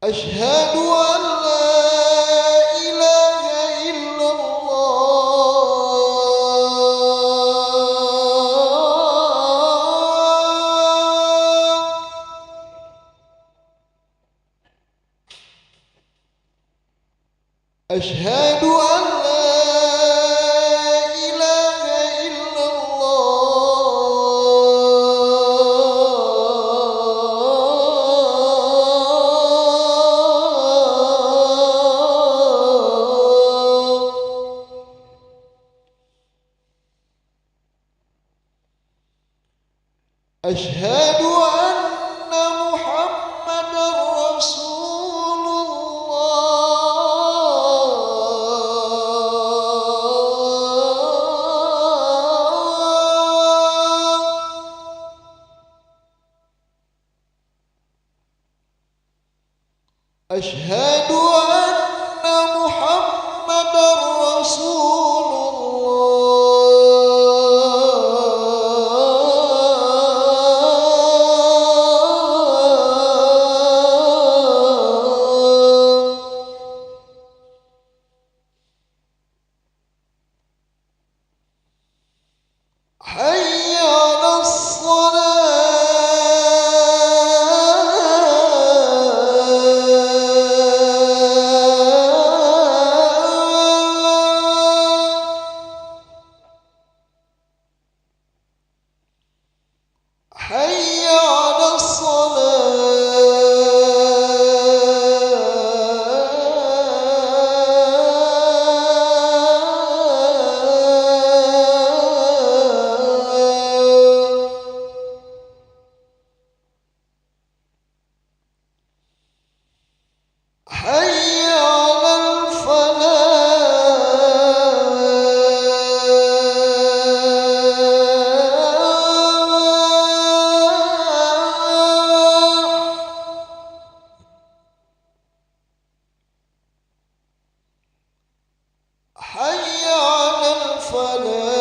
أشهد أن لا إله إلا الله. أشهد أن لا إله إلا الله. أشهد أن محمدا رسول الله. أشهد أن محمدا رسول الله. حي على الصلاة. حي على الصلاة. حي على الفلاح. حي على الفلاح.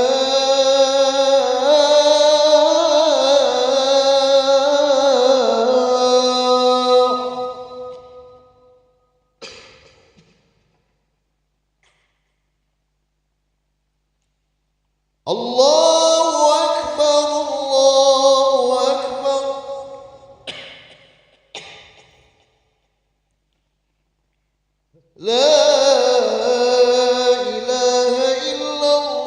الله أكبر، الله أكبر. لا إله إلا الله.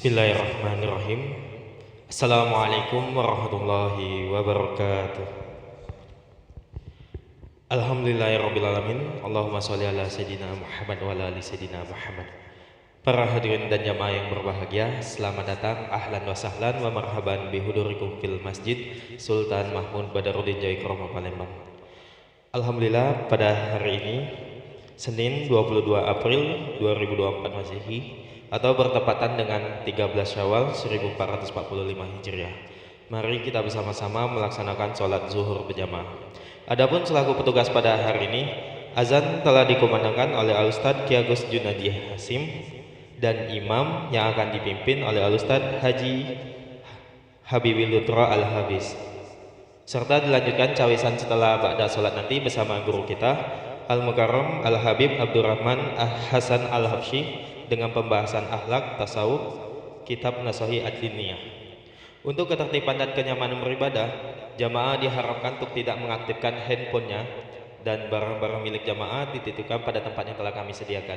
Bismillahirrahmanirrahim. Assalamualaikum warahmatullahi wabarakatuh. Alhamdulillahirrabbilalamin. Allahumma sholli ala Sayyidina Muhammad wa ala ali Sayyidina Muhammad. Para hadirin dan jamaah yang berbahagia, selamat datang, ahlan wa sahlan wa marhaban bihudurikum fil masjid Sultan Mahmud Badarudin Jayakromo Palembang. Alhamdulillah, pada hari ini Senin 22 April 2024 Masehi atau bertepatan dengan 13 Syawal 1445 Hijriah. Mari kita bersama-sama melaksanakan sholat zuhur berjamaah. Adapun selaku petugas pada hari ini, azan telah dikumandangkan oleh Al-Ustadz Ki Agus Junadi Hasim dan imam yang akan dipimpin oleh Al-Ustadz Haji Habibi Lutra Al-Habis. Serta dilanjutkan cawisan setelah ba'da sholat nanti bersama guru kita Al-Mukarram Al-Habib Abdurrahman Hasan Al-Habsyi dengan pembahasan akhlak, tasawuf, kitab Nasahi Ad-Diniyah. Untuk ketertiban dan kenyamanan beribadah, jamaah diharapkan untuk tidak mengaktifkan handphonenya dan barang-barang milik jamaah dititipkan pada tempat yang telah kami sediakan.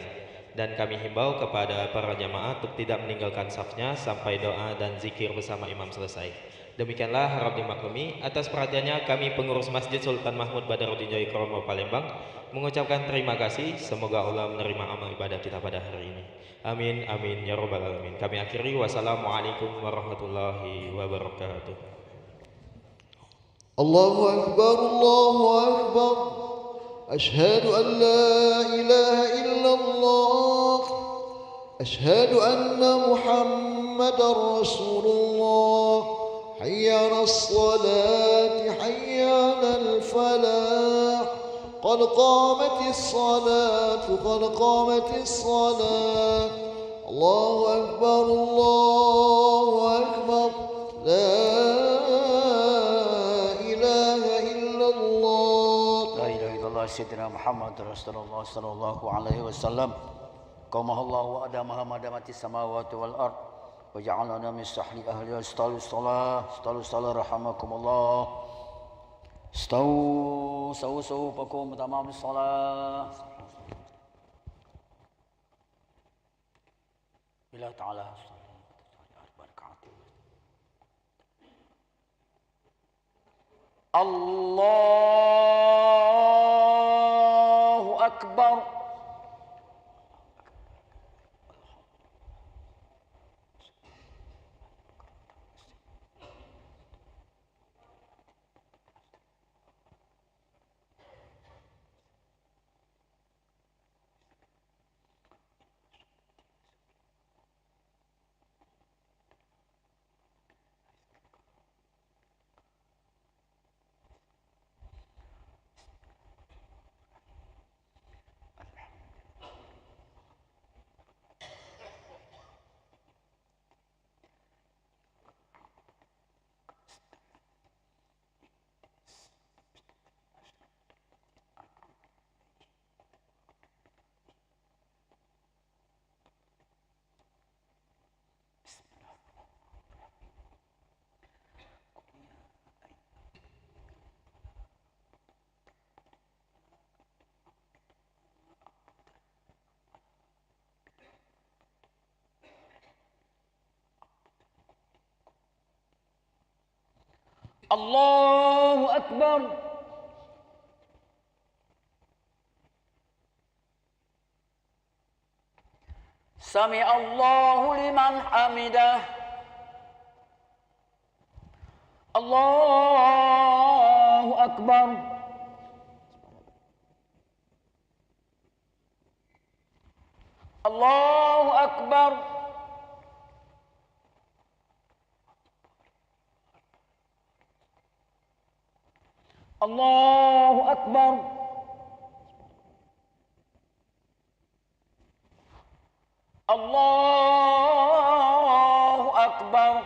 Dan kami himbau kepada para jamaah untuk tidak meninggalkan safnya sampai doa dan zikir bersama imam selesai. Demikianlah harap dimaklumi. Atas perhatiannya kami pengurus Masjid Sultan Mahmud Badarudin Jayakromo Palembang mengucapkan terima kasih. Semoga Allah menerima amal ibadah kita pada hari ini. Amin amin ya rabbal alamin. Kami akhiri, wassalamualaikum warahmatullahi wabarakatuh. Allahu Akbar, Allahu Akbar. Ashhadu an la ilaha illallah. Ashhadu anna Muhammadar Rasulullah. Hayya 'alas salati, hayya 'alal falah. قد قامت الصلاة قد قامت الصلاة الله أكبر الله أكبر لا إله إلا الله لا إله إلا الله سيدنا محمد رسول الله صلى الله عليه وسلم قامه الله وأدامها ما دامت السماوات والأرض وجعلنا من صحن أهلها استولوا الصلاة رحمكم الله استووا صفوفكم تمام الصلاة بالله تعالى الله أكبر الله أكبر سمع الله لمن حمده الله أكبر الله أكبر الله أكبر الله أكبر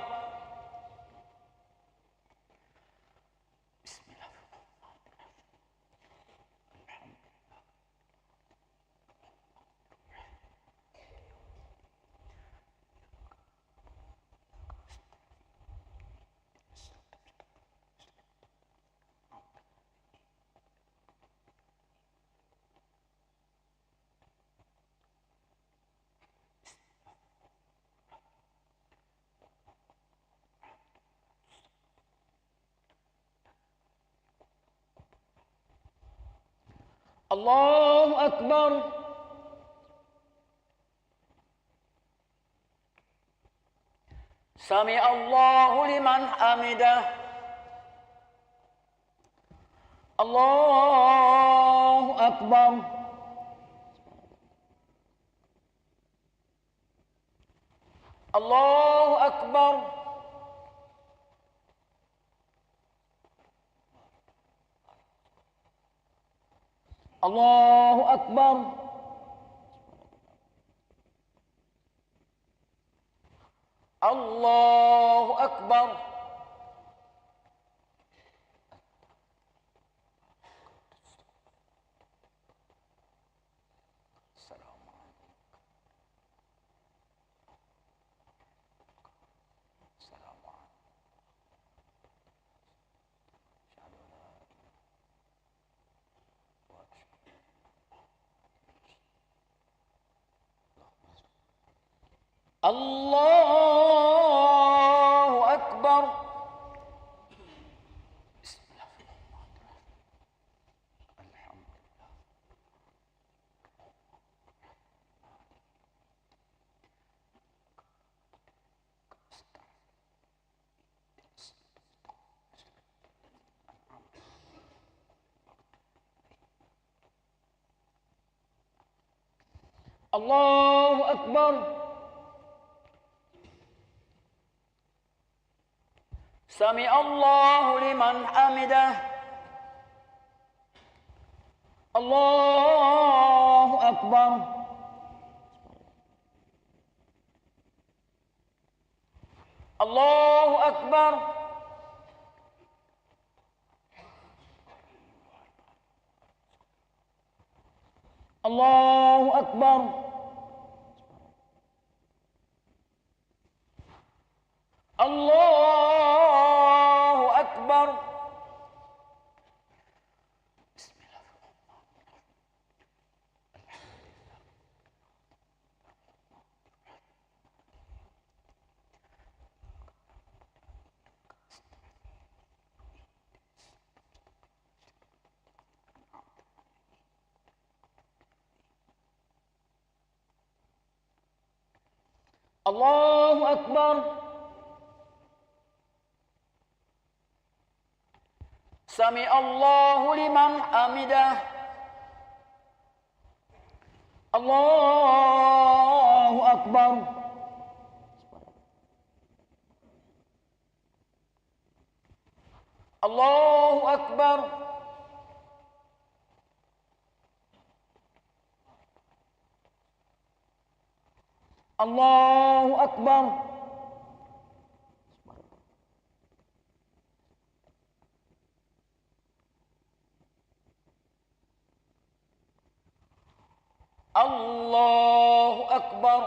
بسم الله Allahu Akbar. Sami Allahu liman hamidah. Allahu Akbar. Allahu Akbar. Allahu Akbar. Allahu Akbar. Allahu Akbar. Allahu Akbar. Sami Allahu liman hamidah. Allahu Akbar. Allahu Akbar. Allahu Akbar. Allahu Akbar. Allahu Akbar. Sami Allahu liman hamidah. Allahu Akbar. Allahu Akbar. Allahu Akbar. Allahu Akbar.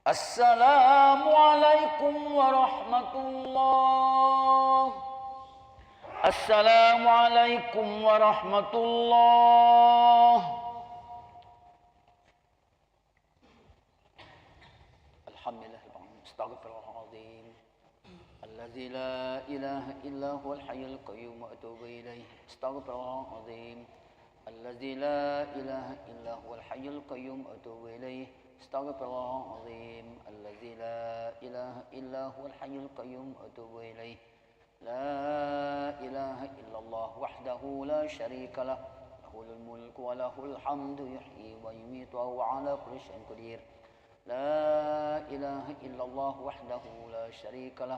Assalamualaikum warahmatullah. Assalamualaikum warahmatullah. Alhamdulillah. Astaghfirullahaladzim. Alladzi la ilaha illa huwal hayyul qayyum wa atubu ilaih. Astaghfirullahaladzim. Alladzi la ilaha illa huwal hayyul qayyum wa atubu ilaih. Astaghfirullahaladzim. Alladzi la ilaha illa huwal hayyul qayyum wa atubu ilaih. La ilaha illallah wahdahu la syarika lah. Lahul mulku wa lahul hamdu yuhyi wa yumiitu wa huwa ala kulli syai'in qadir. La ilaha illallah wahdahu la syarika lah.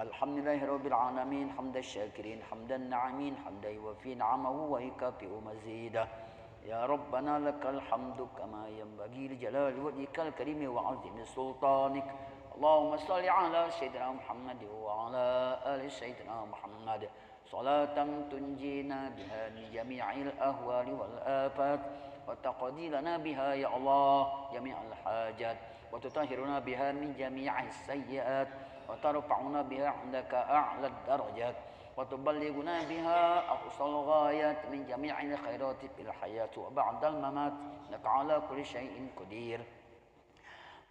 الحمد لله رب العالمين حمد الشاكرين حمد الناعمين حمدا يوفي نعمه ويكافئ مزيده يا ربنا لك الحمد كما ينبغي لجلال وجهك الكريم وعظيم سلطانك اللهم صل على سيدنا محمد وعلى آل سيدنا محمد صلاة تنجينا بها من جميع الأهوال والآفات وتقضي لنا بها يا الله جميع الحاجات وتطهرنا بها من جميع السيئات وترفعنا بها عندك أعلى الدرجات وتبلغنا بها أقصى الغايات من جميع الخيرات في الحياة وبعد الممات إنك على كل شيء قدير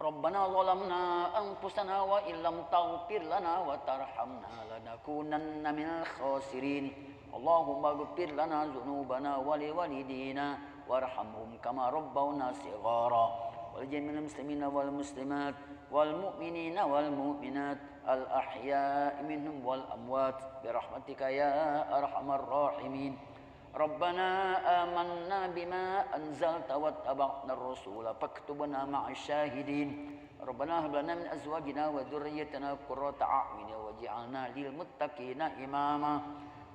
ربنا ظلمنا أنفسنا وإن لم تغفر لنا وترحمنا لنكونن من الخاسرين اللهم اغفر لنا ذنوبنا ولوالدينا وارحمهم كما ربونا صغارا ولجميع المسلمين والمسلمات والمؤمنين والمؤمنات الأحياء منهم والأموات برحمتك يا أرحم الراحمين ربنا آمنا بما أنزلت واتبعنا الرسول فاكتبنا مع الشاهدين ربنا هب لنا من أزواجنا وذريتنا قرة أعين واجعلنا للمتقين إماما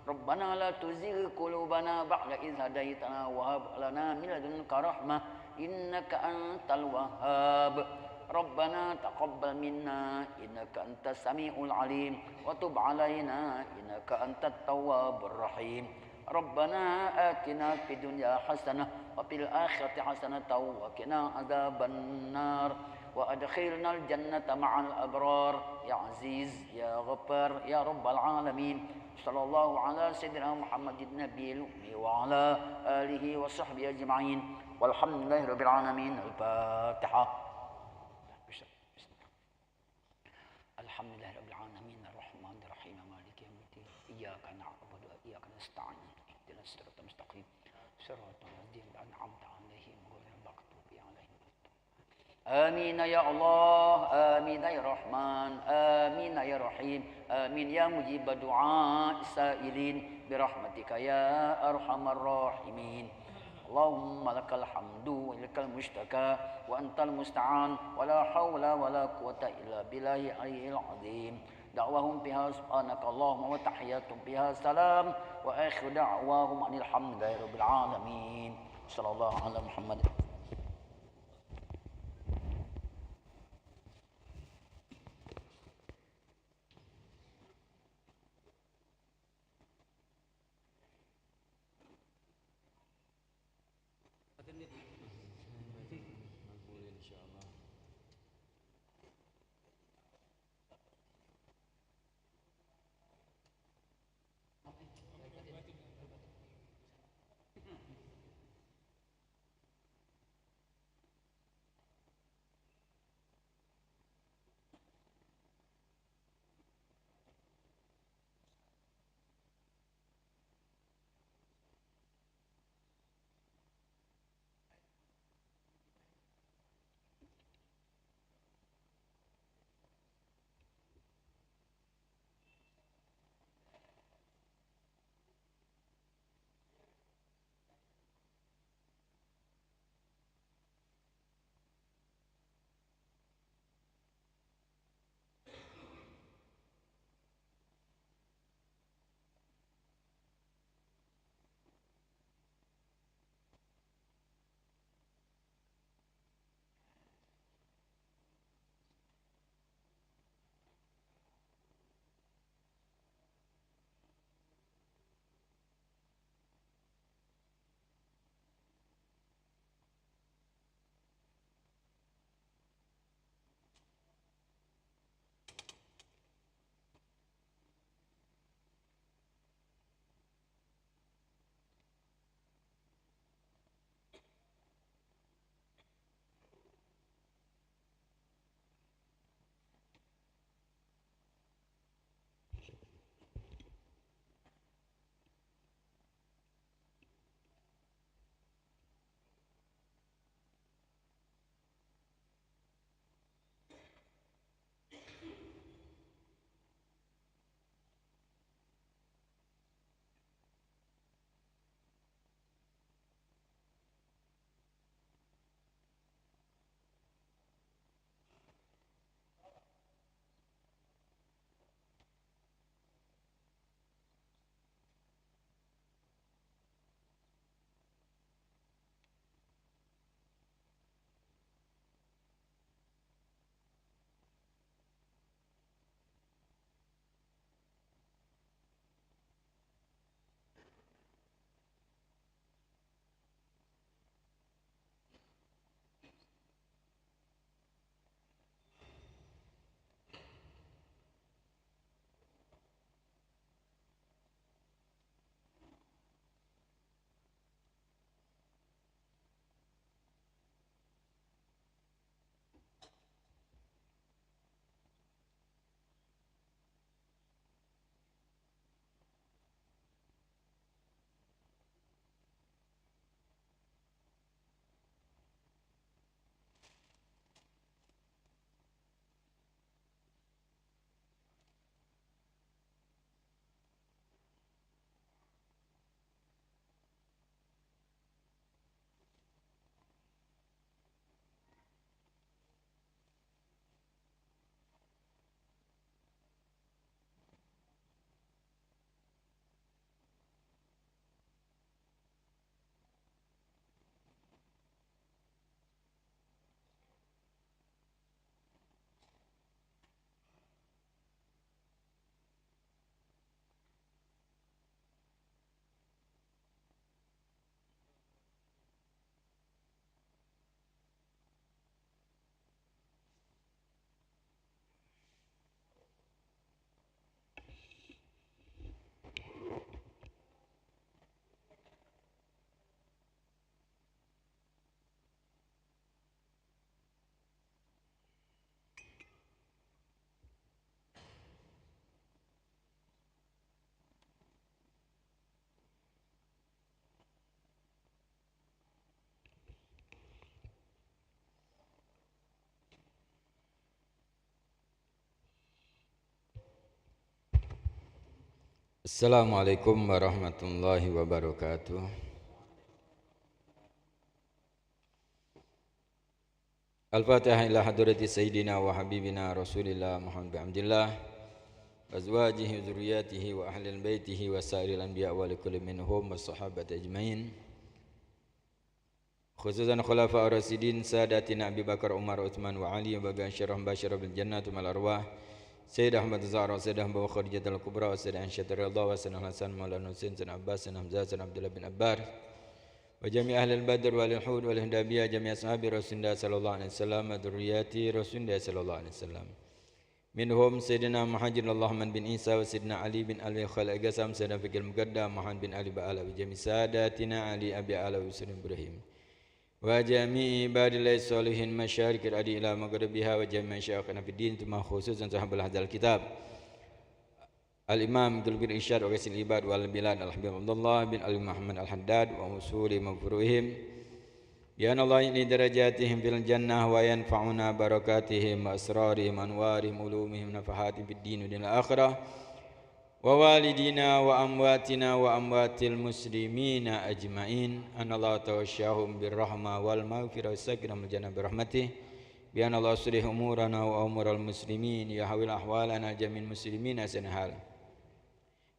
ربنا لا تزغ قلوبنا بعد إذ هديتنا وهب لنا من لدنك رحمة إنك أنت الوهاب ربنا تقبل منا إنك أنت السميع العليم وتب علينا إنك أنت التواب الرحيم ربنا آتنا في الدنيا حسنة وفي الآخرة حسنة وقنا عذاب النار وأدخلنا الجنة مع الأبرار يا عزيز يا غفار يا رب العالمين صلى الله على سيدنا محمد النبي الأمي وعلى آله وصحبه أجمعين والحمد لله رب العالمين الفاتحة الحمد لله رب العالمين الرحمن الرحيم مالك يوم الدين إياك نعبد وإياك نستعين اهدنا الصراط المستقيم صراط الذين أنعمت عليهم غير المغضوب عليهم آمين يا الله آمين يا رحمن آمين يا رحيم آمين يا مجيب دعاء السائلين برحمتك يا أرحم الراحمين اللهم لك الحمد ولك المشتكى وأنت المستعان ولا حول ولا قوة إلا بالله العلي العظيم دعواهم بها سبحانك اللهم وتحياتهم بها سلام وآخر دعواهم أن الحمد لله رب العالمين صلى الله على محمد Assalamualaikum warahmatullahi wabarakatuh. Al-Fatihah ila hadrati Sayyidina wa Habibina Rasulillah Muhammad bin Abdillah wa azwajihi wa dzurriyyatihi wa ahli baitihi wa sa'iril anbiya wa likulli minhum wa sahabati ajmain. Khususan khulafa ar-rasidin sadatina Abi Bakar, Umar, Utsman wa Ali wa bagan syarah basyara bil jannati mal arwah Sayyid Ahmad Zahra, Sayyid Abu Khadijah al-Kubra, wa Sayyid Aisyah radhiyallahu wa Sayyid Hasan Maulana Husain, Sayyid Abbas, Sayyid Hamzah, Sayyid Abdullah bin Abbar wa jami' ahli al-Badr wal Uhud wal Hudabiyah, jami' ashabi Rasulullah sallallahu alaihi wasallam, dzurriyyati Rasulullah sallallahu alaihi wasallam. Minhum Sayyidina Muhammad Allahman bin Isa wa Sayyidina Ali bin Ali Khalil Agasam, Sayyidina Fikil Muqaddam Muhammad bin Ali Ba'ala wa jami' sadatina Ali Abi Ala wa Sayyidina Ibrahim wa jami'i ibadillahi salihin masyarikil adi ila maghribiha wa jami'i syakhana fid din, tuma khususan sahabul hadzal kitab Al-Imam Dulbir Irsyad wa Qasil Ibad wal Bilad Al-Habib Abdullah bin Ali Muhammad Al-Haddad wa usuli mafruhim ya Allah ini darajatihim fil jannah wa yanfa'una barakatihim wa asrarihim anwarihim ulumihim nafahatihim fid din wa akhirah wa walidina wa amwatina wa amwatil muslimina ajma'in an Allah tawasyahum birrahmah wal maghfirah wa sakinah jannah birahmatih bi an Allah sulih umurana wa umural muslimin ya hawil ahwalana jamin muslimin asanhal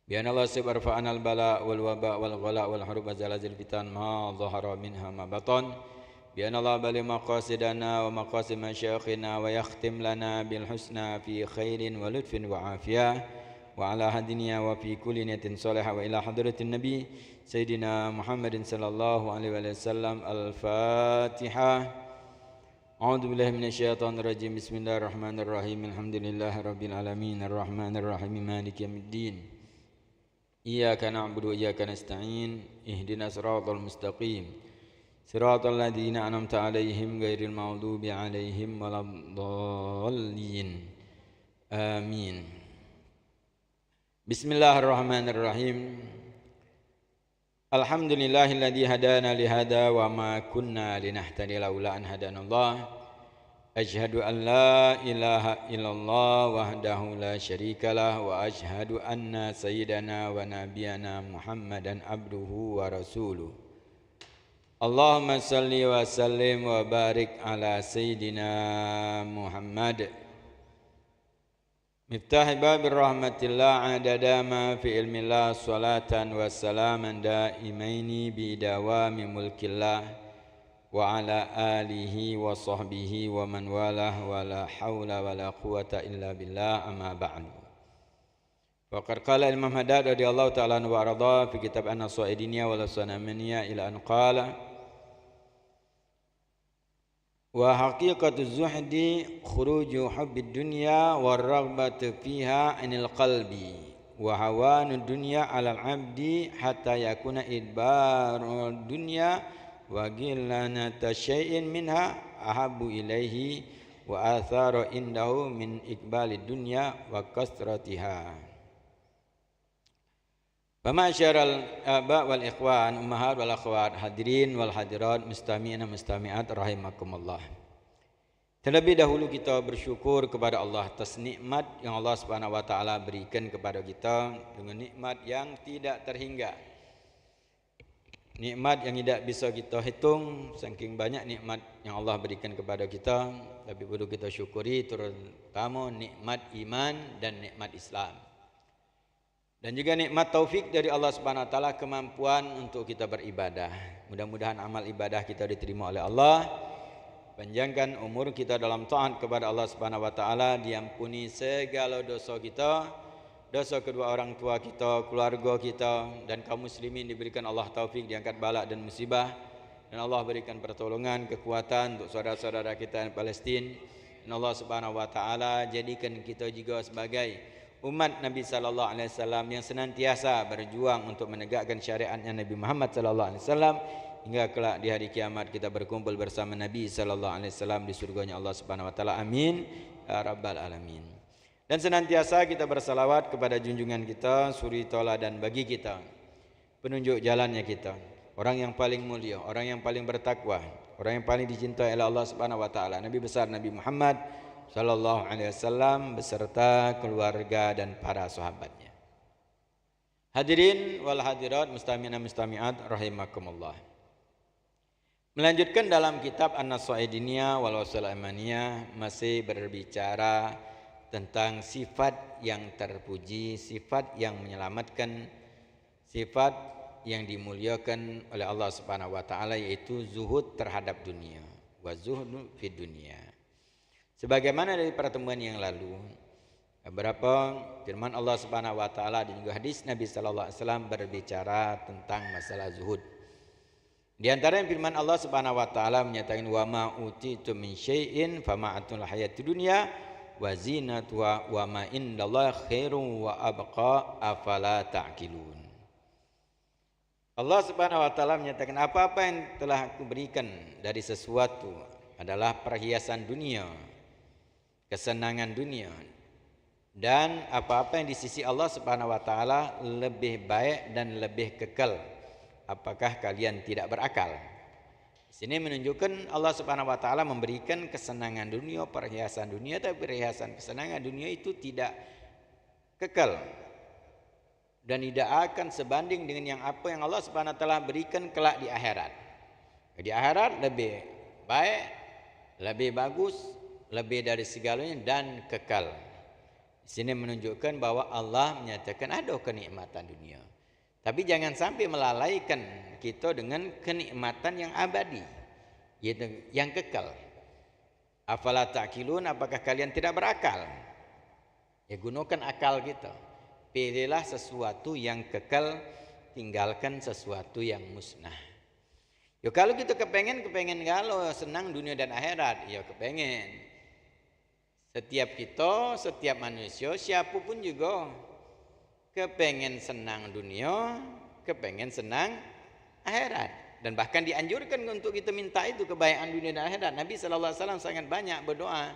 bi an Allah sibarfa'ana al bala wal waba wal ghala wal hurub zalazil fitan ma dhahara minha ma batan bi an Allah bali maqasidana wa maqasid masyayikhina wa yakhtim lana bil husna fi khairin wa lutfin wa afiyah wa ala hadiniya wa fi kulli niyatin salihah wa ila hadratin nabi sayyidina Muhammadin sallallahu alaihi wasallam. Al-Fatihah. A'udzu billahi minasyaitonir rajim. Bismillahirrahmanirrahim. Alhamdulillahirabbil alamin arrahmanir rahim maliki yaumiddin. Iyyaka na'budu wa iyyaka nasta'in. Ihdinas siratal mustaqim. Siratal ladzina an'amta 'alaihim ghairil maghdubi 'alaihim waladdallin. Amin. Bismillahirrahmanirrahim. Alhamdulillahilladzi hadana li hada wa ma kunna linahtadiya laula an hadanallah. Asyhadu an la ilaha illallah wahdahu la syarikalah wa asyhadu anna sayyidana wa nabiyana Muhammadan abduhu wa rasuluh. Allahumma salli wa sallim wa barik ala sayyidina Muhammad Miftah babir rahmatillah adada ma fi ilmillah salatan wa salaman daimaini bidawami mulkillah wa ala alihi wa sahbihi wa man walah wa la hawla wa la quwata illa billah amma ba'du. Faqad qala Imam Haddad radhiyallahu ta'ala anhu wa arda fi kitab An-Nasaidiniya wa Sanamaniya ila an qala wa haqiqatu zuhdi khuruju hubbid dunya war raghbatu fiha anil qalbi wa hawanu dunya 'alal 'abdi hatta yakuna idbarul dunya wa ghillanata syai'in minha ahabbu ilaihi wa atharu indahu min iqbalid dunya wa kasratiha. Pamasyarul aba wal ikhwan ummahat wal akhwat hadirin wal hadirat mustami'ina mustami'at rahimakumullah. Terlebih dahulu kita bersyukur kepada Allah atas nikmat yang Allah Subhanahu wa taala berikan kepada kita dengan nikmat yang tidak terhingga. Nikmat yang tidak bisa kita hitung, saking banyak nikmat yang Allah berikan kepada kita, tapi perlu kita syukuri terutama nikmat iman dan nikmat Islam. Dan juga nikmat taufik dari Allah Subhanahu wa taala, kemampuan untuk kita beribadah. Mudah-mudahan amal ibadah kita diterima oleh Allah. Panjangkan umur kita dalam taat kepada Allah Subhanahu wa taala, diampuni segala dosa kita, dosa kedua orang tua kita, keluarga kita, dan kaum muslimin diberikan Allah taufik, diangkat bala dan musibah, dan Allah berikan pertolongan, kekuatan untuk saudara-saudara kita di Palestin. Dan Allah Subhanahu wa taala jadikan kita juga sebagai umat Nabi sallallahu alaihi wasallam yang senantiasa berjuang untuk menegakkan syariatnya Nabi Muhammad sallallahu alaihi wasallam hingga kelak di hari kiamat kita berkumpul bersama Nabi sallallahu alaihi wasallam di surganya Allah Subhanahu wa taala. Amin ya rabbal alamin. Dan senantiasa kita bersalawat kepada junjungan kita, suri tauladan bagi kita, penunjuk jalannya kita, orang yang paling mulia, orang yang paling bertakwa, orang yang paling dicintai oleh Allah Subhanahu wa taala, Nabi besar Nabi Muhammad sallallahu alaihi wasallam beserta keluarga dan para sahabatnya. Hadirin wal hadirat mustami'ina mustami'at rahimakumullah. Melanjutkan dalam kitab An-Nasaidiniyah wal Wasul Amaniyah masih berbicara tentang sifat yang terpuji, sifat yang menyelamatkan, sifat yang dimuliakan oleh Allah Subhanahu wa taala, yaitu zuhud terhadap dunia, wa zuhdu fid dunia. Sebagaimana dari pertemuan yang lalu, beberapa firman Allah Subhanahu wa taala dan juga hadis Nabi sallallahu alaihi wasallam berbicara tentang masalah zuhud. Di antara firman Allah Subhanahu wa taala menyatakan wa ma utitu min syai'in fama'atul hayatid dunya wa zinatuha wa ma indallahi khairum wa abqa afala ta'qilun. Allah Subhanahu wa taala menyatakan apa-apa yang telah aku berikan dari sesuatu adalah perhiasan dunia, kesenangan dunia, dan apa-apa yang di sisi Allah Subhanahu wa taala lebih baik dan lebih kekal. Apakah kalian tidak berakal? Di sini menunjukkan Allah Subhanahu wa taala memberikan kesenangan dunia, perhiasan dunia, tapi perhiasan kesenangan dunia itu tidak kekal dan tidak akan sebanding dengan yang apa yang Allah Subhanahu wa taala berikan kelak di akhirat. Di akhirat lebih baik, lebih bagus, lebih dari segalanya dan kekal. Di sini menunjukkan bahwa Allah menyatakan ada kenikmatan dunia. Tapi jangan sampai melalaikan kita dengan kenikmatan yang abadi, yaitu yang kekal. Afala ta'qilun, apakah kalian tidak berakal? Ya, gunakan akal kita. Pilihlah sesuatu yang kekal, tinggalkan sesuatu yang musnah. Ya kalau kita kepengen kalau senang dunia dan akhirat, ya kepengen. Setiap kita, setiap manusia, siapapun juga kepengen senang dunia, kepengen senang akhirat. Dan bahkan dianjurkan untuk kita minta itu kebaikan dunia dan akhirat. Nabi SAW sangat banyak berdoa,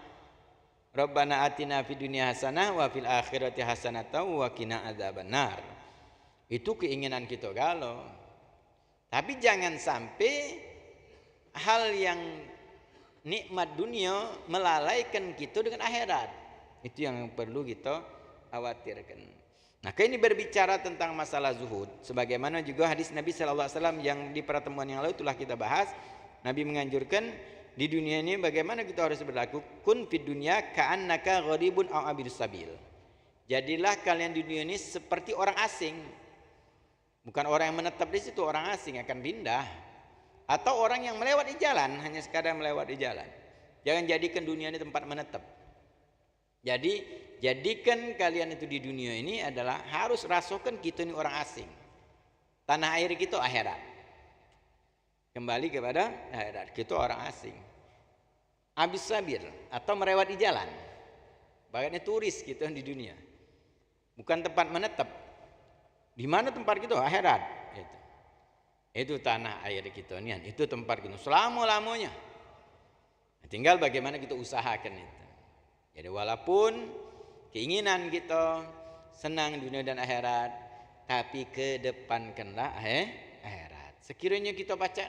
Rabbana atina fid dunya hasanah wa fil akhirati hasanah wa qina adzabannar. Itu keinginan kita galau. Tapi jangan sampai hal yang nikmat dunia melalaikan kita dengan akhirat. Itu yang perlu kita khawatirkan. Nah, ini berbicara tentang masalah zuhud. Sebagaimana juga hadis Nabi sallallahu alaihi wasallam yang di pertemuan yang lalu telah kita bahas, Nabi menganjurkan di dunia ini bagaimana kita harus berlaku. Kun fid dunya ka'annaka gharibun aw abirus sabil. Jadilah kalian di dunia ini seperti orang asing. Bukan orang yang menetap di situ, orang asing akan pindah. Atau orang yang melewat di jalan, hanya sekadar melewat di jalan. Jangan jadikan dunia ini tempat menetap. Jadi jadikan kalian itu di dunia ini adalah harus rasakan kita ini orang asing. Tanah air kita akhirat. Kembali kepada akhirat, kita orang asing. Abis sabir atau melewat di jalan. Bagainya turis kita di dunia. Bukan tempat menetap. Di mana tempat kita? Akhirat. Itu tanah air kita ini, itu tempat kita selama-lamanya. Tinggal bagaimana kita usahakan itu. Jadi walaupun keinginan kita senang dunia dan akhirat, tapi kedepankanlah akhirat. Sekiranya kita baca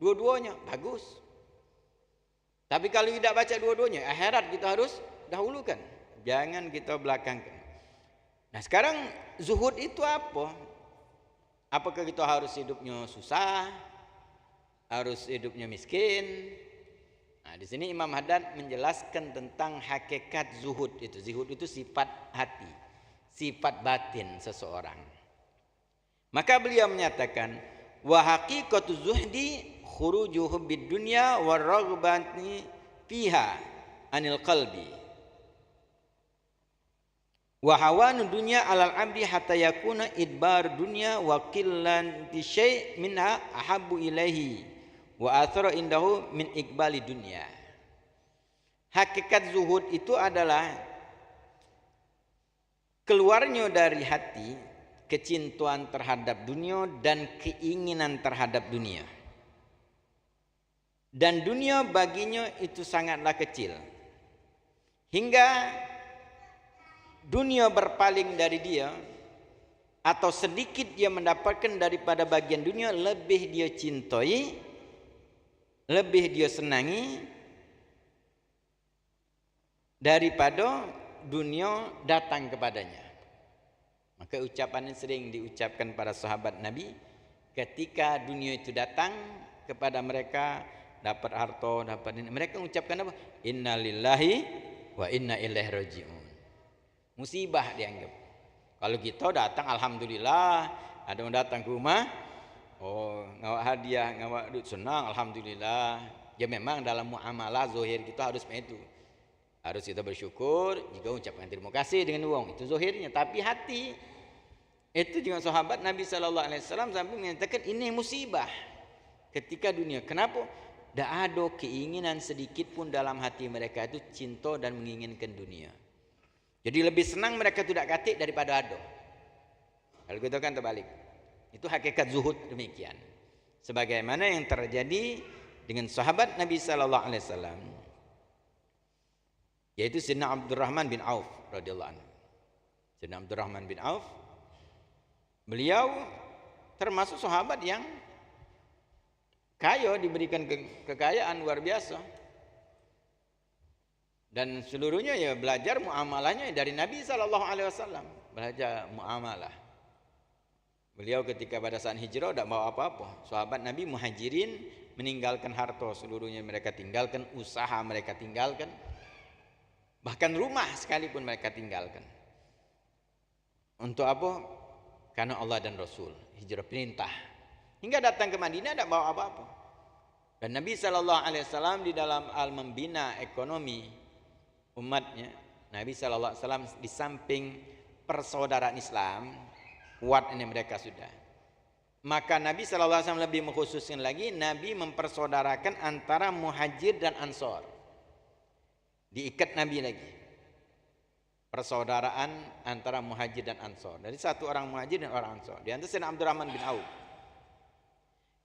dua-duanya bagus. Tapi kalau tidak baca dua-duanya, akhirat kita harus dahulukan. Jangan kita belakangkan. Nah, sekarang zuhud itu apa? Apakah kita harus hidupnya susah? Harus hidupnya miskin? Nah, di sini Imam Haddad menjelaskan tentang hakikat zuhud itu. Zuhud itu sifat hati, sifat batin seseorang. Maka beliau menyatakan, wa haqiqatu zuhdi khuruju hubbid dunya war raghbati fiha anil qalbi. Wa hawanu dunya alal abdi hatta yakuna idbar dunya wa qillan syai' minha ahabbu ilaihi wa athara indahu min iqbali dunya. Hakikat zuhud itu adalah keluarnya dari hati kecintaan terhadap dunia dan keinginan terhadap dunia. Dan dunia baginya itu sangatlah kecil. Hingga dunia berpaling dari dia, atau sedikit dia mendapatkan daripada bagian dunia, lebih dia cintai, lebih dia senangi daripada dunia datang kepadanya. Maka ucapan ini sering diucapkan para sahabat Nabi ketika dunia itu datang kepada mereka, dapat harta, dapat ini. Mereka mengucapkan apa? Inna lillahi wa inna ilaihi raji'un. Musibah dianggap. Kalau kita datang alhamdulillah, ada yang datang ke rumah, oh ngawak hadiah, ngawak duit, senang alhamdulillah. Ya memang dalam muamalah zahir kita harus itu. Harus kita bersyukur, juga ucapkan terima kasih dengan uang, itu zahirnya. Tapi hati itu juga sahabat Nabi sallallahu alaihi wasallam sampai menyatakan ini musibah ketika dunia. Kenapa? Tak ada keinginan sedikit pun dalam hati mereka itu cinta dan menginginkan dunia. Jadi lebih senang mereka tidak katik daripada ada. Kalau kita kan terbalik. Itu hakikat zuhud demikian. Sebagaimana yang terjadi dengan sahabat Nabi sallallahu alaihi wasallam, yaitu Sayyidina Abdurrahman bin Auf radhiyallahu anhu. Sayyidina Abdurrahman bin Auf, beliau termasuk sahabat yang kaya, diberikan kekayaan luar biasa. Dan seluruhnya ya belajar muamalahnya dari Nabi SAW. Belajar muamalah. Beliau ketika pada saat hijrah tidak bawa apa-apa. Sahabat Nabi muhajirin meninggalkan harta seluruhnya mereka tinggalkan, usaha mereka tinggalkan. Bahkan rumah sekalipun mereka tinggalkan. Untuk apa? Karena Allah dan Rasul. Hijrah perintah. Hingga datang ke Madinah tidak bawa apa-apa. Dan Nabi SAW di dalam membina ekonomi umatnya, Nabi SAW di samping persaudaraan Islam, kuat ini mereka sudah. Maka Nabi SAW lebih mengkhususkan lagi, Nabi mempersaudarakan antara muhajir dan ansor. Diikat Nabi lagi. Persaudaraan antara muhajir dan ansor. Dari satu orang muhajir dan orang ansor. Di antara Sayyidina Abdurrahman bin Auf.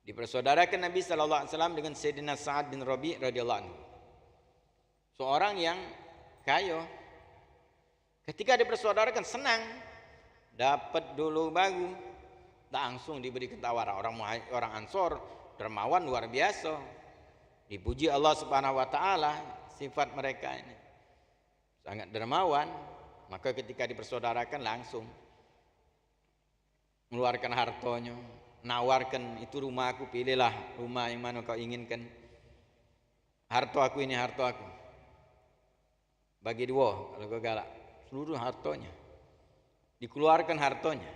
Dipersaudarakan Nabi SAW dengan Sayyidina Sa'ad bin Rabi' radhiyallahu anhu. Seorang yang kaya. Ketika dipersaudarakan senang. Dapat dulu bagu. Langsung diberi tawaran. Orang ansor dermawan luar biasa. Dipuji Allah Subhanahu wa taala sifat mereka ini. Sangat dermawan. Maka ketika dipersaudarakan langsung mengeluarkan hartanya, nawarkan itu rumah aku, pilihlah rumah yang mana kau inginkan. Harta aku ini harta aku. Bagi dua kalau kau galak. Seluruh hartanya. Dikeluarkan hartanya.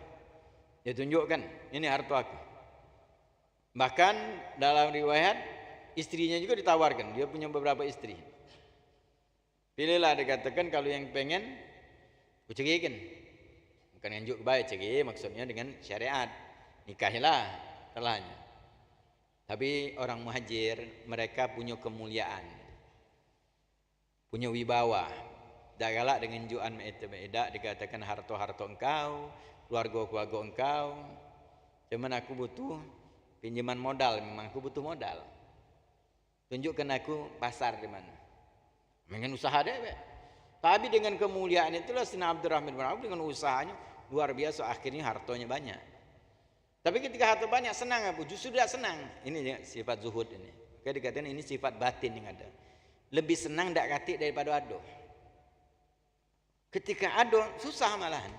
Dia tunjukkan ini harta aku. Bahkan dalam riwayat istrinya juga ditawarkan. Dia punya beberapa istri. Pilihlah, dikatakan kalau yang pengen ku cegikan. Bukan nganjuk baik cegi, maksudnya dengan syariat. Nikahilah telahnya. Tapi orang muhajir mereka punya kemuliaan. Punya wibawa. Tak galak dengan juan meedak dikatakan harta-harta engkau, keluarga-keluarga engkau. Cuman aku butuh pinjaman modal, memang aku butuh modal. Tunjukkan aku pasar di mana. Dengan usaha dia. Tapi dengan kemuliaan itulah Sayyidina Abdurrahman bin Auf dengan usahanya luar biasa, akhirnya hartanya banyak. Tapi ketika harta banyak senang apa? Justru tidak senang. Ini sifat zuhud ini. Oke, dikatakan ini sifat batin yang ada. Lebih senang tidak katik daripada ado. Ketika ado susah malahan.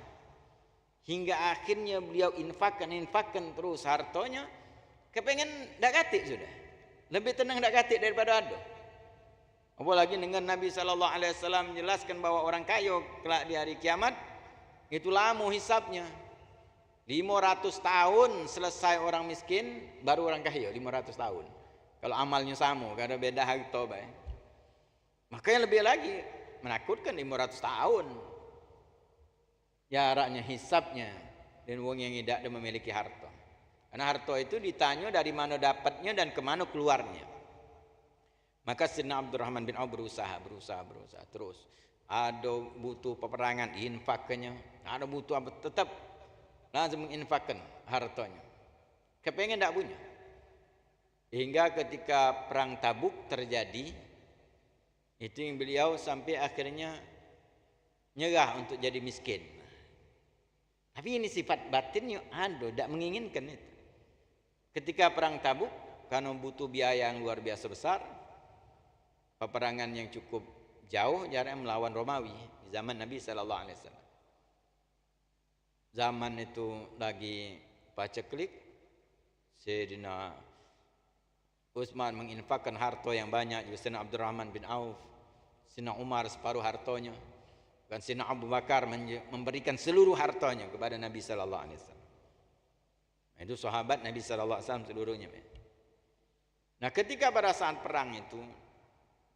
Hingga akhirnya beliau infakkan terus hartanya. Kepengen tidak katik sudah. Lebih tenang tidak katik daripada ado. Apalagi dengan Nabi SAW menjelaskan bahwa orang kaya kelak di hari kiamat itu lama hisabnya. 500 tahun selesai orang miskin, baru orang kaya 500 tahun. Kalau amalnya sama, kada beda harta bae. Makanya lebih lagi menakutkan 500 tahun. Jaraknya hisabnya dan wong yang tidak ada memiliki harta. Karena harta itu ditanya dari mana dapatnya dan kemana keluarnya. Maka Sayyidina Abdurrahman bin Auf berusaha terus. Ada butuh peperangan, infaknya. Ada butuh apa, tetap langsung menginfakkan hartanya. Kepengen tak punya. Hingga ketika perang Tabuk terjadi, itu yang beliau sampai akhirnya nyerah untuk jadi miskin. Tapi ini sifat batinnya ada, tak menginginkan itu. Ketika perang Tabuk, karena butuh biaya yang luar biasa besar, peperangan yang cukup jauh jaraknya melawan Romawi di zaman Nabi SAW. zaman itu lagi paceklik, Sayyidina Utsman menginfakkan harta yang banyak, juga Sayyidina Abdurrahman bin Auf, Sayyidina Umar separuh hartanya, dan Sayyidina Abu Bakar memberikan seluruh hartanya kepada Nabi sallallahu alaihi wasallam. Itu sahabat Nabi sallallahu alaihi wasallam seluruhnya. Nah, ketika pada saat perang itu,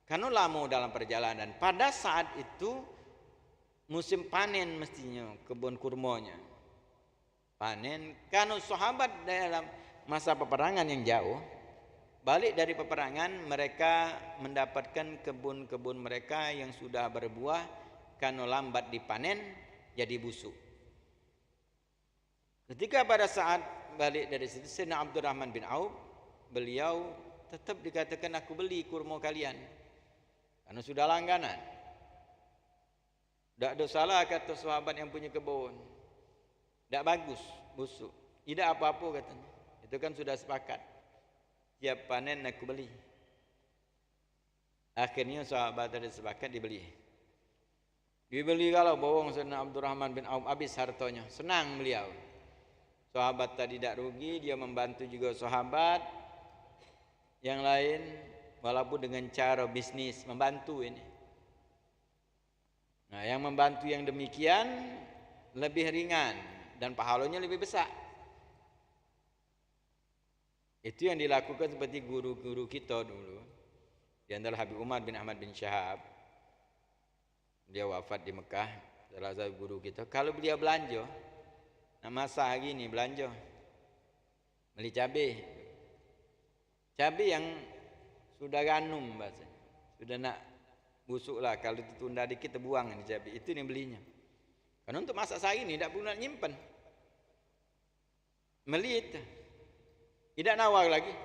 karena lama dalam perjalanan, pada saat itu musim panen mestinya kebun kurmanya. Panen, karena sahabat dalam masa peperangan yang jauh, balik dari peperangan mereka mendapatkan kebun-kebun mereka yang sudah berbuah, karena lambat dipanen jadi busuk. Ketika pada saat balik dari situ, Sayyidina Abdurrahman bin Auf, beliau tetap dikatakan aku beli kurma kalian karena sudah langganan. Tak ada salah kata sahabat yang punya kebun, tak bagus, busuk, tidak apa-apa katanya. Itu kan sudah sepakat, tiap panen aku beli. Akhirnya sahabat tadi sepakat dibeli. Dibeli kalau bawang Sayyidina Abdurrahman bin Auf habis hartanya, senang beliau. Sahabat tadi tidak rugi, dia membantu juga sahabat yang lain walaupun dengan cara bisnis membantu ini. Nah, yang membantu yang demikian lebih ringan dan pahalanya lebih besar. Itu yang dilakukan seperti guru-guru kita dulu. Di antara Habib Umar bin Ahmad bin Syahab. Dia wafat di Mekah, salah satu guru kita. Kalau beliau belanja, nah masa hari ini belanja, beli cabai. Cabai yang sudah ganum bahasanya, sudah nak busuk lah, kalau ditunda dikit terbuang ini cabai, itu yang belinya. Karena untuk masak sehari ini tidak perlu nak nyimpen, melit, tidak nawar lagi.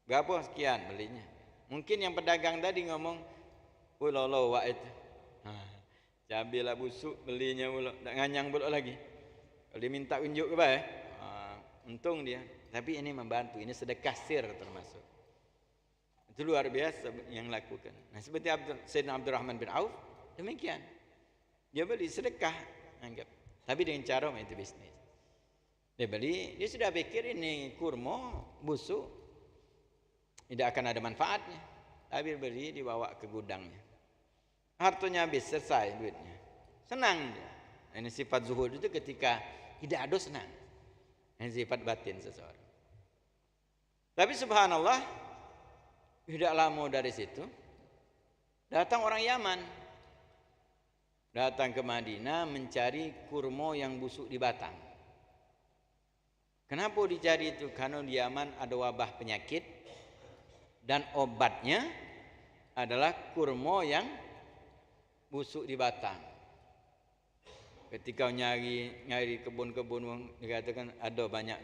Berapa sekian belinya? Mungkin yang pedagang tadi ngomong, oh lolo wak itu, cabai lah busuk belinya pula, tak nganyang pula lagi. Kalau dia minta unjuk ke baik, untung dia. Tapi ini membantu, ini sedekah sir termasuk. Itu luar biasa yang lakukan. Nah, seperti Sayyidina Abdurrahman bin Auf, demikian. Dia beli sedekah, anggap. Tapi dengan cara itu bisnis. Dia beli, dia sudah pikir ini kurma busuk, tidak akan ada manfaatnya. Tapi beli, dibawa ke gudangnya. Hartanya habis, selesai duitnya. Senang dia. Ini sifat zuhud itu ketika tidak ada senang. Ini sifat batin seseorang. Tapi subhanallah, tidak lama dari situ datang orang Yaman, datang ke Madinah mencari kurma yang busuk di batang. Kenapa dicari itu? Karena di Yaman ada wabah penyakit dan obatnya adalah kurma yang busuk di batang. Ketika nyari kebun-kebun, dikatakan ada banyak.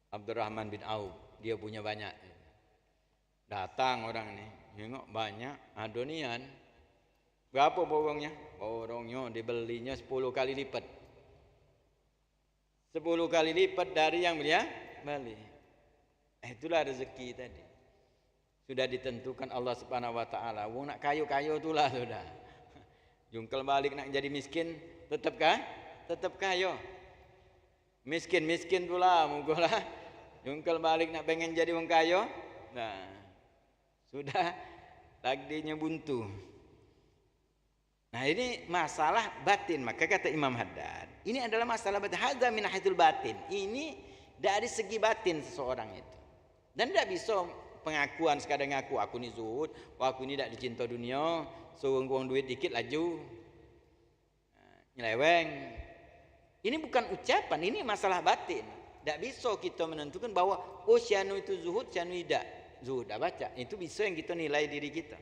Abdurrahman bin Auf, dia punya banyak. Datang orang ini, tengok banyak, adonian. Berapa borongnya? Borongnya dibelinya 10 kali lipat. 10 kali lipat dari yang dia beli. Itulah rezeki tadi. Sudah ditentukan Allah Subhanahu wa taala. Wong nak kayu-kayu itulah sudah. Jungkel balik nak jadi miskin, tetap kah? Tetap kayu. Miskin pula mugolah. Jungkel balik nak pengen jadi wong kayu. Nah, sudah takdirnya buntu. Nah, ini masalah batin. Maka kata Imam Haddad, ini adalah masalah batin. Hadza min haitsul batin. Ini dari segi batin seseorang itu. Dan tidak bisa pengakuan sekadar ngaku aku ni zuhud, aku ni tak dicinta dunia, suruh buang duit dikit laju. Nyeleweng. Ini bukan ucapan, ini masalah batin. Tak bisa kita menentukan bahwa oh syanu itu zuhud, syanu tidak. Zuhud dah baca. Itu bisa yang kita nilai diri kita.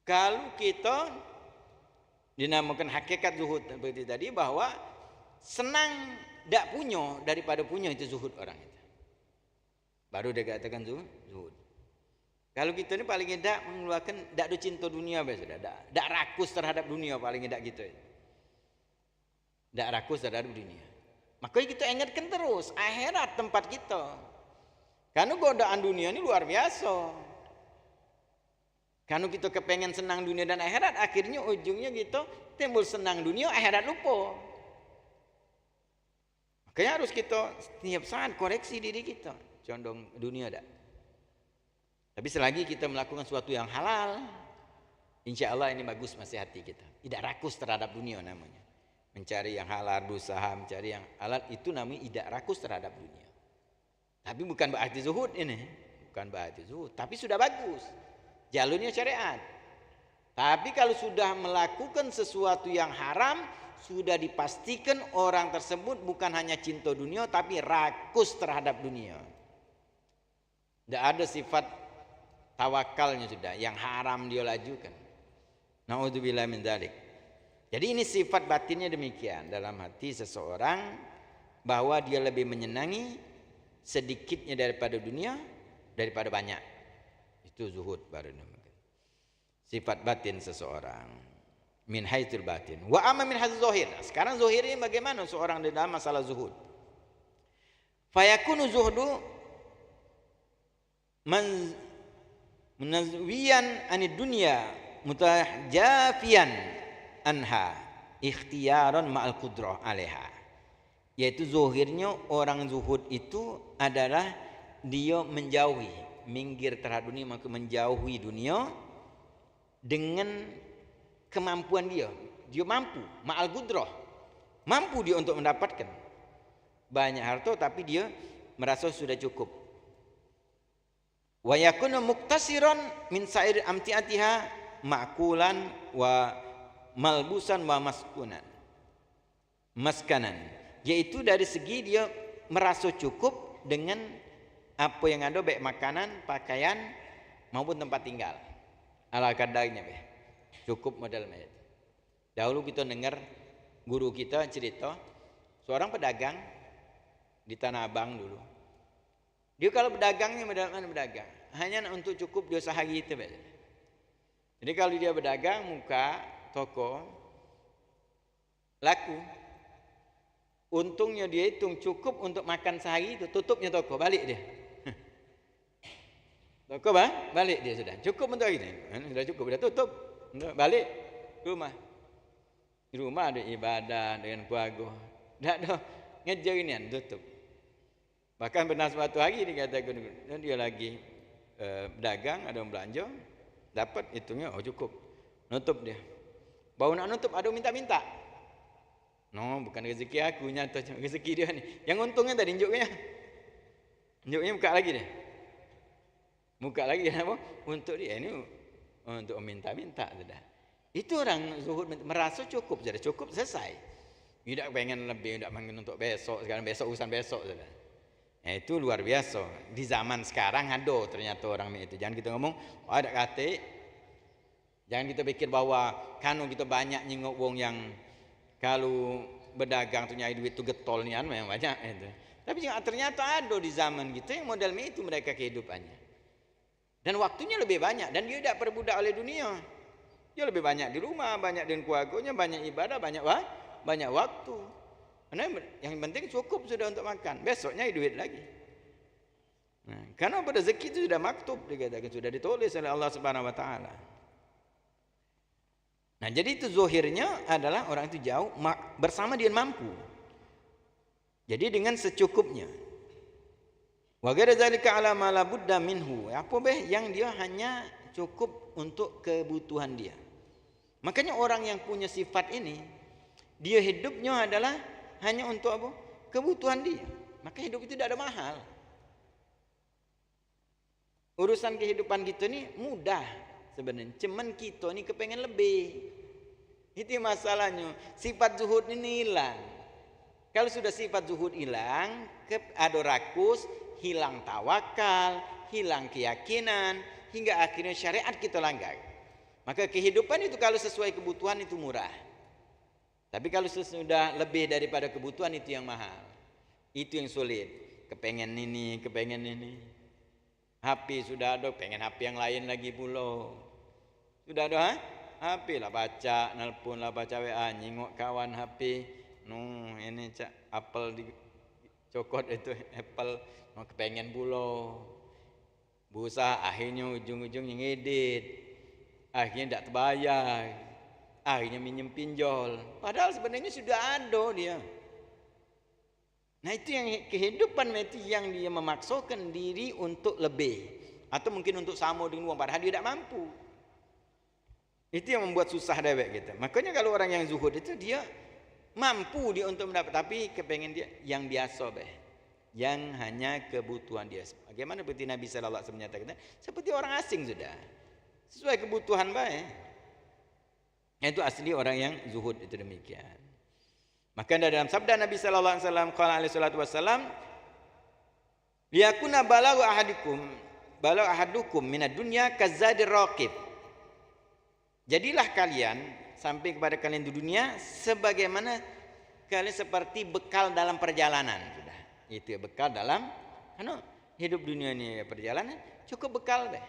Kalau kita dinamakan hakikat zuhud seperti tadi, bahwa senang tak punya daripada punya, itu zuhud orang itu. Baru dia katakan zuhud. Kalau kita ni paling tidak mengeluarkan tak ada cinta dunia sudah, tak rakus terhadap dunia, paling tidak gitu. Tak rakus terhadap dunia. Makanya kita ingatkan terus akhirat tempat kita. Karena godaan dunia ini luar biasa. Kalau kita kepengen senang dunia dan akhirat, akhirnya ujungnya gitu timbul senang dunia, akhirat lupa. Makanya harus kita setiap saat koreksi diri kita, condong dunia dah. Tapi selagi kita melakukan sesuatu yang halal, insya Allah ini bagus masih hati kita. Tidak rakus terhadap dunia namanya. Mencari yang halal, berusaha mencari yang halal itu namanya tidak rakus terhadap dunia. Tapi bukan berarti zuhud ini, bukan berarti zuhud. Tapi sudah bagus. Jalurnya syariat. Tapi kalau sudah melakukan sesuatu yang haram, sudah dipastikan orang tersebut bukan hanya cinta dunia, tapi rakus terhadap dunia. Tidak ada sifat tawakalnya sudah, yang haram dia lajukan. Na'udzubillah min dzalik. Jadi ini sifat batinnya demikian dalam hati seseorang, bahwa dia lebih menyenangi sedikitnya daripada dunia daripada banyak. Itu zuhud baru namanya. Sifat batin seseorang min haitsul batin. Wa amma min haitsul zahir. Sekarang zahirnya bagaimana seorang di dalam masalah zuhud? Fayakunu zuhdu munazwiyan anid dunya mutajafiyan anha ikhtiyaran ma'al qudrah 'alaiha. Yaitu zahirnya orang zuhud itu adalah dia menjauhi, minggir terhadap dunia, maka menjauhi dunia dengan kemampuan dia. Dia mampu, ma'al qudrah. Mampu dia untuk mendapatkan banyak harta, tapi dia merasa sudah cukup. Wa yakunu muktasiran min sa'ir amtiatiha ma'kulan wa malbusan wa maskanan. Yaitu dari segi dia merasa cukup dengan apa yang ada, baik makanan, pakaian maupun tempat tinggal. Ala kadarnya be. Cukup modal itu. Dahulu kita dengar guru kita cerita seorang pedagang di Tanah Abang dulu. Dia kalau pedagangnya berdagang hanya untuk cukup dia sehari itu be. Jadi kalau dia berdagang muka toko laku, untungnya dia hitung cukup untuk makan sehari itu, tutupnya toko, balik dia. Toko balik dia sudah. Cukup untuk ini. Sudah cukup, sudah tutup. Balik rumah. Di rumah ada ibadah dengan keluarga. Tidak ada ngejar ini, tutup. Bahkan pernah suatu hari dikatakan dia lagi berdagang, ada yang belanja, dapat hitungnya, oh cukup. Nutup dia. Baru nak nutup ada minta-minta. No, bukan rezeki aku, nyata rezeki dia ni. Yang untungnya tadi injuknya. Injuknya buka lagi dia. Buka lagi apa? Untuk dia ini untuk minta-minta sudah. Itu orang zuhud merasa cukup, sudah cukup selesai. Tidak pengen lebih, tidak pengen untuk besok, sekarang besok urusan besok sudah. Itu luar biasa. Di zaman sekarang ada ternyata orang itu. Jangan kita ngomong, oh ada kata. Jangan kita pikir bahwa kanu kita banyak nyingok wong yang kalau berdagang tu nyari duit tu getol nian memang banyak itu. Tapi ternyata ada di zaman kita yang model itu mereka kehidupannya. Dan waktunya lebih banyak dan dia tidak perbudak oleh dunia. Dia lebih banyak di rumah, banyak dengan keluarganya, banyak ibadah, banyak waktu. Karena yang penting cukup sudah untuk makan. Besoknya duit lagi. Nah, karena pada rezeki itu sudah maktub, dikatakan sudah ditulis oleh Allah Subhanahu Wa Taala. Nah, jadi itu zahirnya adalah orang itu jauh bersama dia mampu. Jadi dengan secukupnya. Wa ghairu dzalika ala ma la budda minhu. Apa beh yang dia hanya cukup untuk kebutuhan dia. Makanya orang yang punya sifat ini, dia hidupnya adalah hanya untuk apa? Kebutuhan dia. Maka hidup itu tidak ada mahal. Urusan kehidupan kita ni mudah sebenarnya. Cuman kita ni kepengen lebih. Itu masalahnya. Sifat zuhud ini hilang. Kalau sudah sifat zuhud hilang, ada rakus, hilang tawakal, hilang keyakinan, hingga akhirnya syariat kita langgar. Maka kehidupan itu kalau sesuai kebutuhan itu murah. Tapi kalau sudah lebih daripada kebutuhan itu yang mahal. Itu yang sulit. Kepengen ini, kepengen ini. HP sudah ada, pengen HP yang lain lagi pula. Sudah ada HP lah baca, nelpon lah baca WA, nyingok kawan HP. No, ini cak apel di cokot itu apple, mau kepengen pula. Berusaha akhirnya ujung-ujungnya ngedit. Akhirnya tak terbayar. Akhirnya minjem pinjol. Padahal sebenarnya sudah ada dia. Nah itu yang kehidupan itu yang dia memaksakan diri untuk lebih. Atau mungkin untuk sama dengan uang. Padahal dia tak mampu. Itu yang membuat susah dewek kita. Makanya kalau orang yang zuhud itu dia mampu dia untuk mendapat. Tapi kepengen dia yang biasa beh. Yang hanya kebutuhan dia. Bagaimana seperti Nabi SAW menyatakan. Seperti orang asing sudah. Sesuai kebutuhan baik. Itu asli orang yang zuhud itu demikian. Maka dalam sabda Nabi sallallahu alaihi wasallam qala alaihi salatu wasallam liyakuna balaghu ahadukum minad dunya kazadir raqib. Jadilah kalian sampai kepada kalian di dunia sebagaimana kalian seperti bekal dalam perjalanan sudah. Itu ya bekal dalam hidup dunia ini perjalanan cukup bekal deh.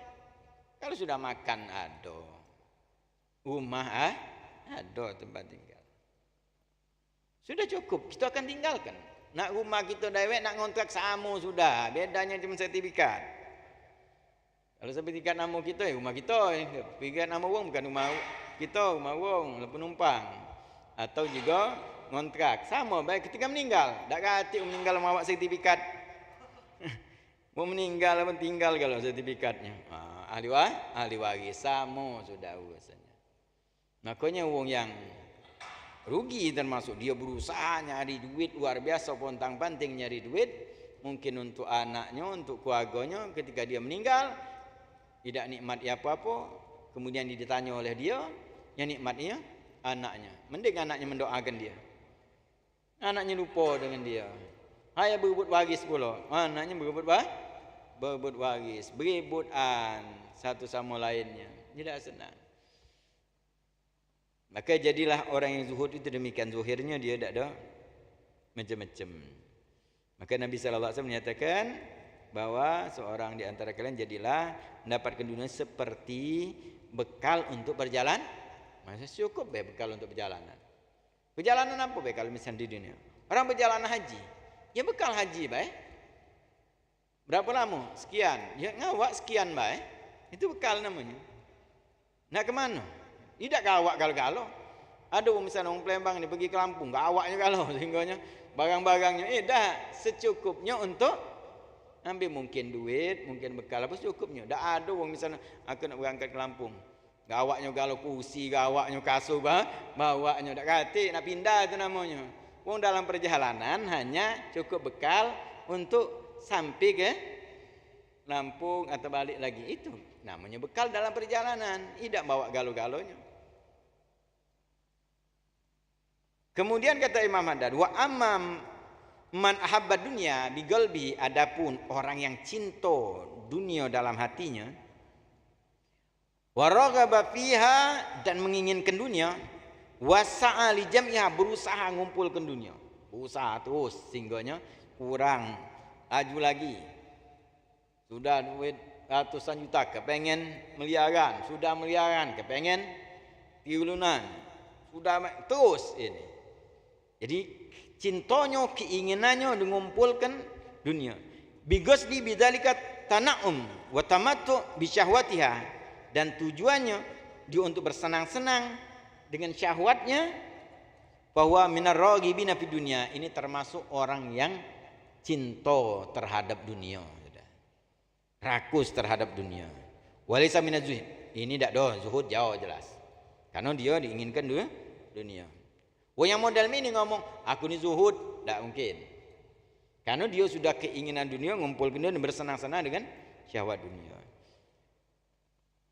Kalau sudah makan ada, rumah ada tempat tinggal. Sudah cukup, kita akan tinggalkan. Nak rumah kita dewek, nak ngontrak sama sudah. Bedanya cuma sertifikat. Kalau sertifikat nama kita, rumah kita. Sertifikat nama orang bukan rumah kita, rumah orang, penumpang. Atau juga ngontrak. Sama, baik ketika meninggal. Tak kata meninggal membawa sertifikat. Mau meninggal, tinggal kalau sertifikatnya. Ahli waris, sama sudah urusannya. Makanya orang yang rugi termasuk dia berusaha nyari duit luar biasa pontang-panting nyari duit mungkin untuk anaknya, untuk keluarganya ketika dia meninggal tidak nikmat apa-apa kemudian ditanya oleh dia yang nikmatnya anaknya mending anaknya mendoakan dia anaknya lupa dengan dia hanya berebut waris pula anaknya berebut waris berebutan satu sama lainnya tidak senang. Maka jadilah orang yang zuhud itu demikian zuhirnya dia tidak ada macam-macam. Maka Nabi SAW menyatakan bahwa seorang di antara kalian jadilah mendapatkan dunia seperti bekal untuk berjalan. Masa cukup bekal untuk perjalanan. Perjalanan apa kalau misalnya di dunia? Orang berjalanan haji. Ya bekal haji baik. Berapa lama? Sekian. Ya ngawak sekian baik. Itu bekal namanya. Nak ke mana? Tidak gawak galau-galau. Ada misalnya orang Palembang ni pergi ke Lampung, gawaknya galau sehingganya barang-barangnya dah secukupnya untuk ambil mungkin duit, mungkin bekal apa secukupnya. Dak ada orang misalnya aku nak berangkat ke Lampung. Gawaknya galau kursi, gawaknya kasur bawanya dak kate nak pindah itu namanya. Wong dalam perjalanan hanya cukup bekal untuk sampai ke Lampung atau balik lagi itu. Namanya bekal dalam perjalanan, tidak bawa galau-galonya. Kemudian kata Imam Haddad, wa amam man ahabba dunya bi qalbi, adapun orang yang cinta dunia dalam hatinya, wa raghaba fiha, dan menginginkan dunia, wa sa'a li jam'iha, berusaha ngumpulkan dunia. Berusaha terus singgahnya kurang, laju lagi. Sudah duit ratusan juta kepengen miliaran, sudah miliaran kepengen triliunan, sudah terus ini. Jadi cintanya, keinginannya mengumpulkan dunia. Bighasdi bidzalika tana'um wa tamattu bi syahwatiha, dan tujuannya dia untuk bersenang-senang dengan syahwatnya. Bahwa minar raghibina fid dunya, ini termasuk orang yang cinta terhadap dunia, rakus terhadap dunia. Walisa minaz zuhud, ini tak ada zuhud jauh jelas. Karena dia diinginkan dunia. Yang model ini ngomong aku ni zuhud, tak mungkin. Karena dia sudah keinginan dunia, ngumpulkan dunia dan bersenang-senang dengan syahwat dunia.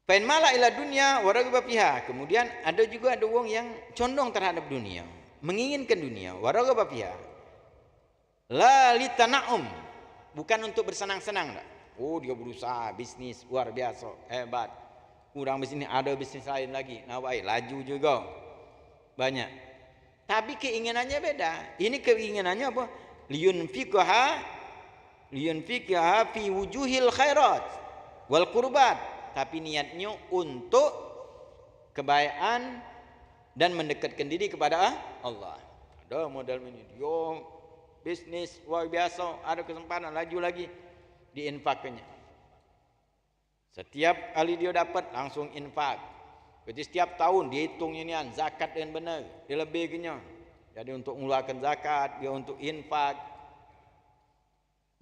Fain mala ila dunya wa raghiba fiha, kemudian ada juga ada orang yang condong terhadap dunia, menginginkan dunia, wa raghiba fiha. La litana'um, bukan untuk bersenang-senang tak. Oh dia berusaha bisnis luar biasa hebat, kurang bisnis ada bisnis lain lagi, nawai laju juga banyak. Tapi keinginannya beda. Ini keinginannya apa? Liyunfiqaha fi wujuhil khairat wal qurbat. Tapi niatnya untuk kebaikan dan mendekatkan diri kepada Allah. Ada modal ini. Dia bisnis luar biasa, ada kesempatan laju lagi diinfakkannya. Setiap kali dia dapat langsung infak. Jadi setiap tahun dia hitung ini zakat dengan benar, dia lebihnya. Jadi untuk mengeluarkan zakat, dia untuk infak,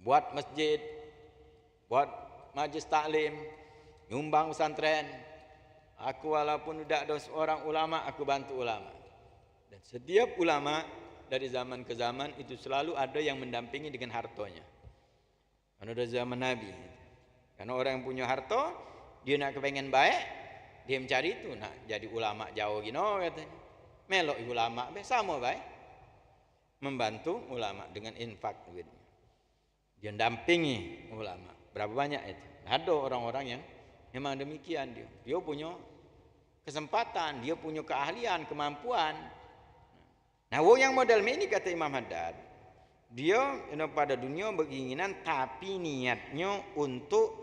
buat masjid, buat majlis taklim, nyumbang pesantren. Aku walaupun tidak ada seorang ulama, aku bantu ulama. Dan setiap ulama dari zaman ke zaman itu selalu ada yang mendampingi dengan hartanya. Karena dari zaman Nabi. Karena orang yang punya harta, dia nak kepengen baik, dia mencari itu nak jadi ulama jauh gino katanya. Melok ulama sama baik. Membantu ulama dengan infak duitnya. Dia dampingi ulama. Berapa banyak itu? Ada orang-orang yang memang demikian dia. Dia punya kesempatan, dia punya keahlian, kemampuan. Nah, yang model ini kata Imam Haddad, dia pada dunia berkeinginan tapi niatnya untuk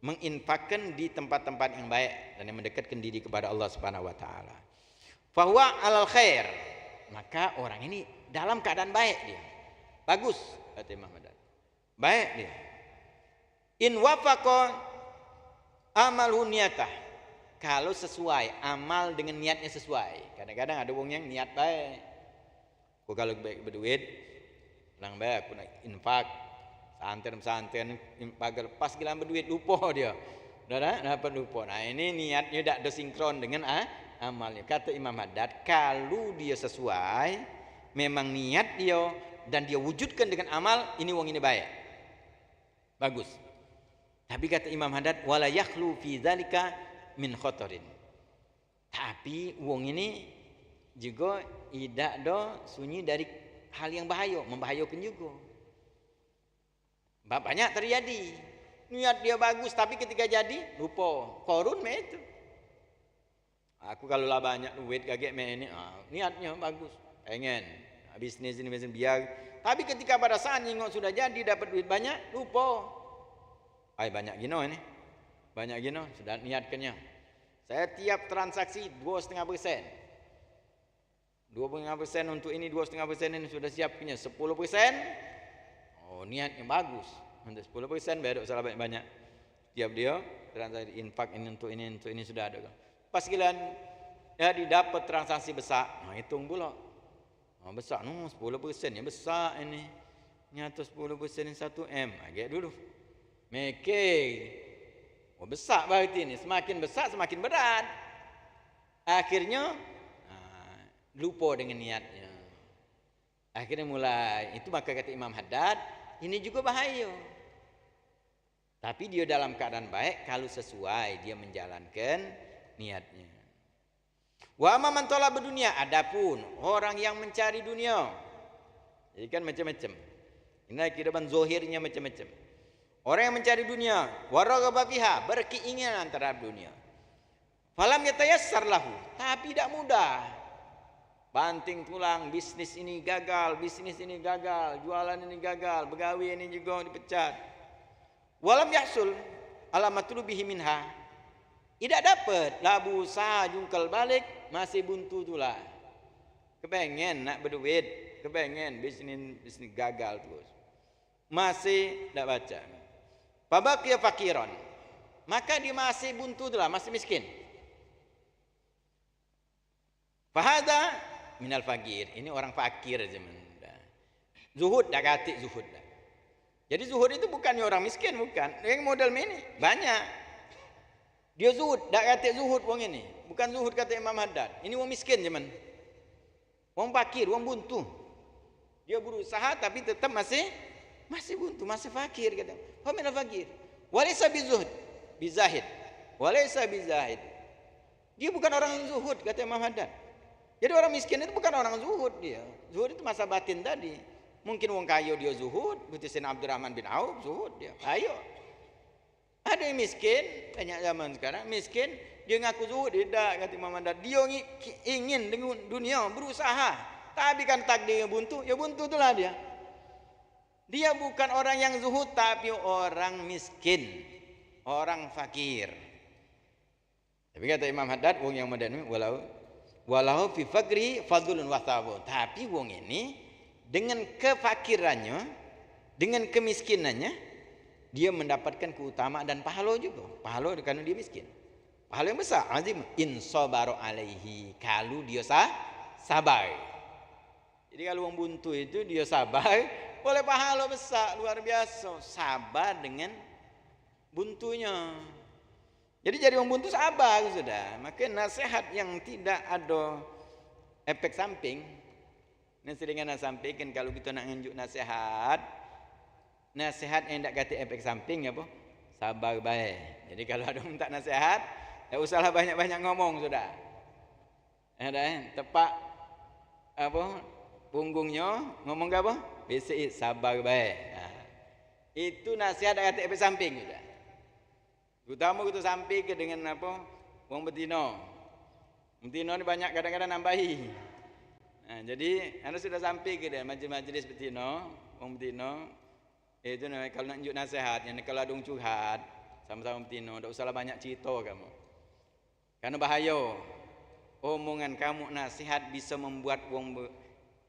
menginfakkan di tempat-tempat yang baik dan yang mendekatkan diri kepada Allah Subhanahu wa taala. Fahuwa alal khair. Maka orang ini dalam keadaan baik dia. Bagus kata Imam Haddad. Baik dia. In wafaqa amalhu niyatah. Kalau sesuai, amal dengan niatnya sesuai. Kadang-kadang ada orang yang niat baik. Aku kalau baik berduit, lang baik aku nak infak, santen pagar pas gila berduit lupa dia. Dah dapat lupa. Nah, ini niatnya tak ada sinkron dengan amalnya. Kata Imam Haddad, kalau dia sesuai, memang niat dia dan dia wujudkan dengan amal, ini wong ini baik. Bagus. Tapi kata Imam Haddad, wala yakhlu fi dzalika min khotorin. Tapi wong ini juga tidak ada sunyi dari hal yang membahayakan juga. Banyak terjadi. Niat dia bagus tapi ketika jadi lupa. Korun itu. Aku kalau lah banyak duit kaget ini, niatnya bagus. Pengen bisnis ini biar. Tapi ketika pada saat nyingok sudah jadi dapat duit banyak, lupa. Banyak gino ini. Banyak gino sudah niatkannya. Saya tiap transaksi 2,5%. 2,5% untuk ini, 2,5% ini sudah siap punya 10%. Oh, niatnya bagus. Untuk 10% baru salah banyak. Tiap dia transaksi infak ini untuk ini sudah ada. Pas giliran ya didapat transaksi besar, nah hitung pula. Besar 10% ya besar ini. Nyata 10% ini 1M. Agak dulu. Mikir. Besar berarti ini. Semakin besar semakin berat. Akhirnya lupa dengan niatnya. Akhirnya mulai. Itu maka kata Imam Haddad, ini juga bahaya. Tapi dia dalam keadaan baik kalau sesuai dia menjalankan niatnya. Wa amma man talaba dunya, adapun orang yang mencari dunia. Jadi kan macam-macam. Ini kehidupan zahirnya macam-macam. Orang yang mencari dunia, waragaba fiha, berkeinginan terhadap dunia. Falam yatayassar lahu, tapi tidak mudah. Banting tulang, bisnis ini gagal, jualan ini gagal, begawi ini juga dipecat. Walam yahsul alamatulubihi minha. Tidak dapat, labu sah jungkal balik, masih buntu tulah. Kepengen nak berduit, kepengen bisnis gagal terus. Masih tidak baca. Fabaqiya fakiran, maka dia masih buntu tulah, masih miskin. Fahada minal fakir, ini orang fakir zaman. Zuhud dah kata zuhud dah. Jadi zuhud itu bukannya orang miskin, bukan. Yang model ini banyak. Dia zuhud, dah kata zuhud wong ini. Bukan zuhud kata Imam Haddad. Ini wong miskin zaman. Wong fakir, wong buntu. Dia berusaha tapi tetap masih buntu, masih fakir kata. Fa minal fakir. Walaysa bizuhud, bizahid. Walaysa bizahid. Dia bukan orang yang zuhud kata Imam Haddad. Jadi orang miskin itu bukan orang zuhud dia. Zuhud itu masa batin tadi. Mungkin wong kaya dia zuhud, Sayyidina Abdurrahman bin Auf zuhud dia. Ayo. Ada yang miskin, banyak zaman sekarang miskin, dia ngaku zuhud, tidak kata Imam Haddad. Dia ingin dengan dunia, berusaha. Tapi kan takdirnya buntu, ya buntu itulah dia. Dia bukan orang yang zuhud tapi orang miskin, orang fakir. Tapi kata Imam Haddad, wong yang modern walau fi fakri fadlun wa thawabun. Tapi wong ini dengan kefakirannya, dengan kemiskinannya, dia mendapatkan keutamaan dan pahala juga. Pahala karena dia miskin. Pahala yang besar, azim. In sabara alaihi, kalau dia sabar. Jadi kalau orang buntu itu dia sabar, boleh pahala besar luar biasa. Sabar dengan buntunya. Jadi jadi orang buntu sabar sudah. Maka nasihat yang tidak ada efek samping. Ini sering ana sampaikan kalau kita nak nunjuk nasihat yang tak kata efek samping apa? Sabar baik. Jadi kalau ada minta nasihat, tak usahlah banyak-banyak ngomong sudah. Tepak apa? Punggungnya ngomong ke apa? Bisik sabar baik. Itu nasihat tak kata efek samping sudah. Terutama kita sampai ke dengan apa? Wong betina. Betina ni banyak kadang-kadang nambahi. Jadi anda sudah sampai ke dia majlis betina, wong betina. Itu kalau nak tunjuk nasihat, yang kalau ada curhat sama-sama betina, tak usahlah banyak cerita kamu. Karena bahaya. Omongan kamu nasihat bisa membuat wong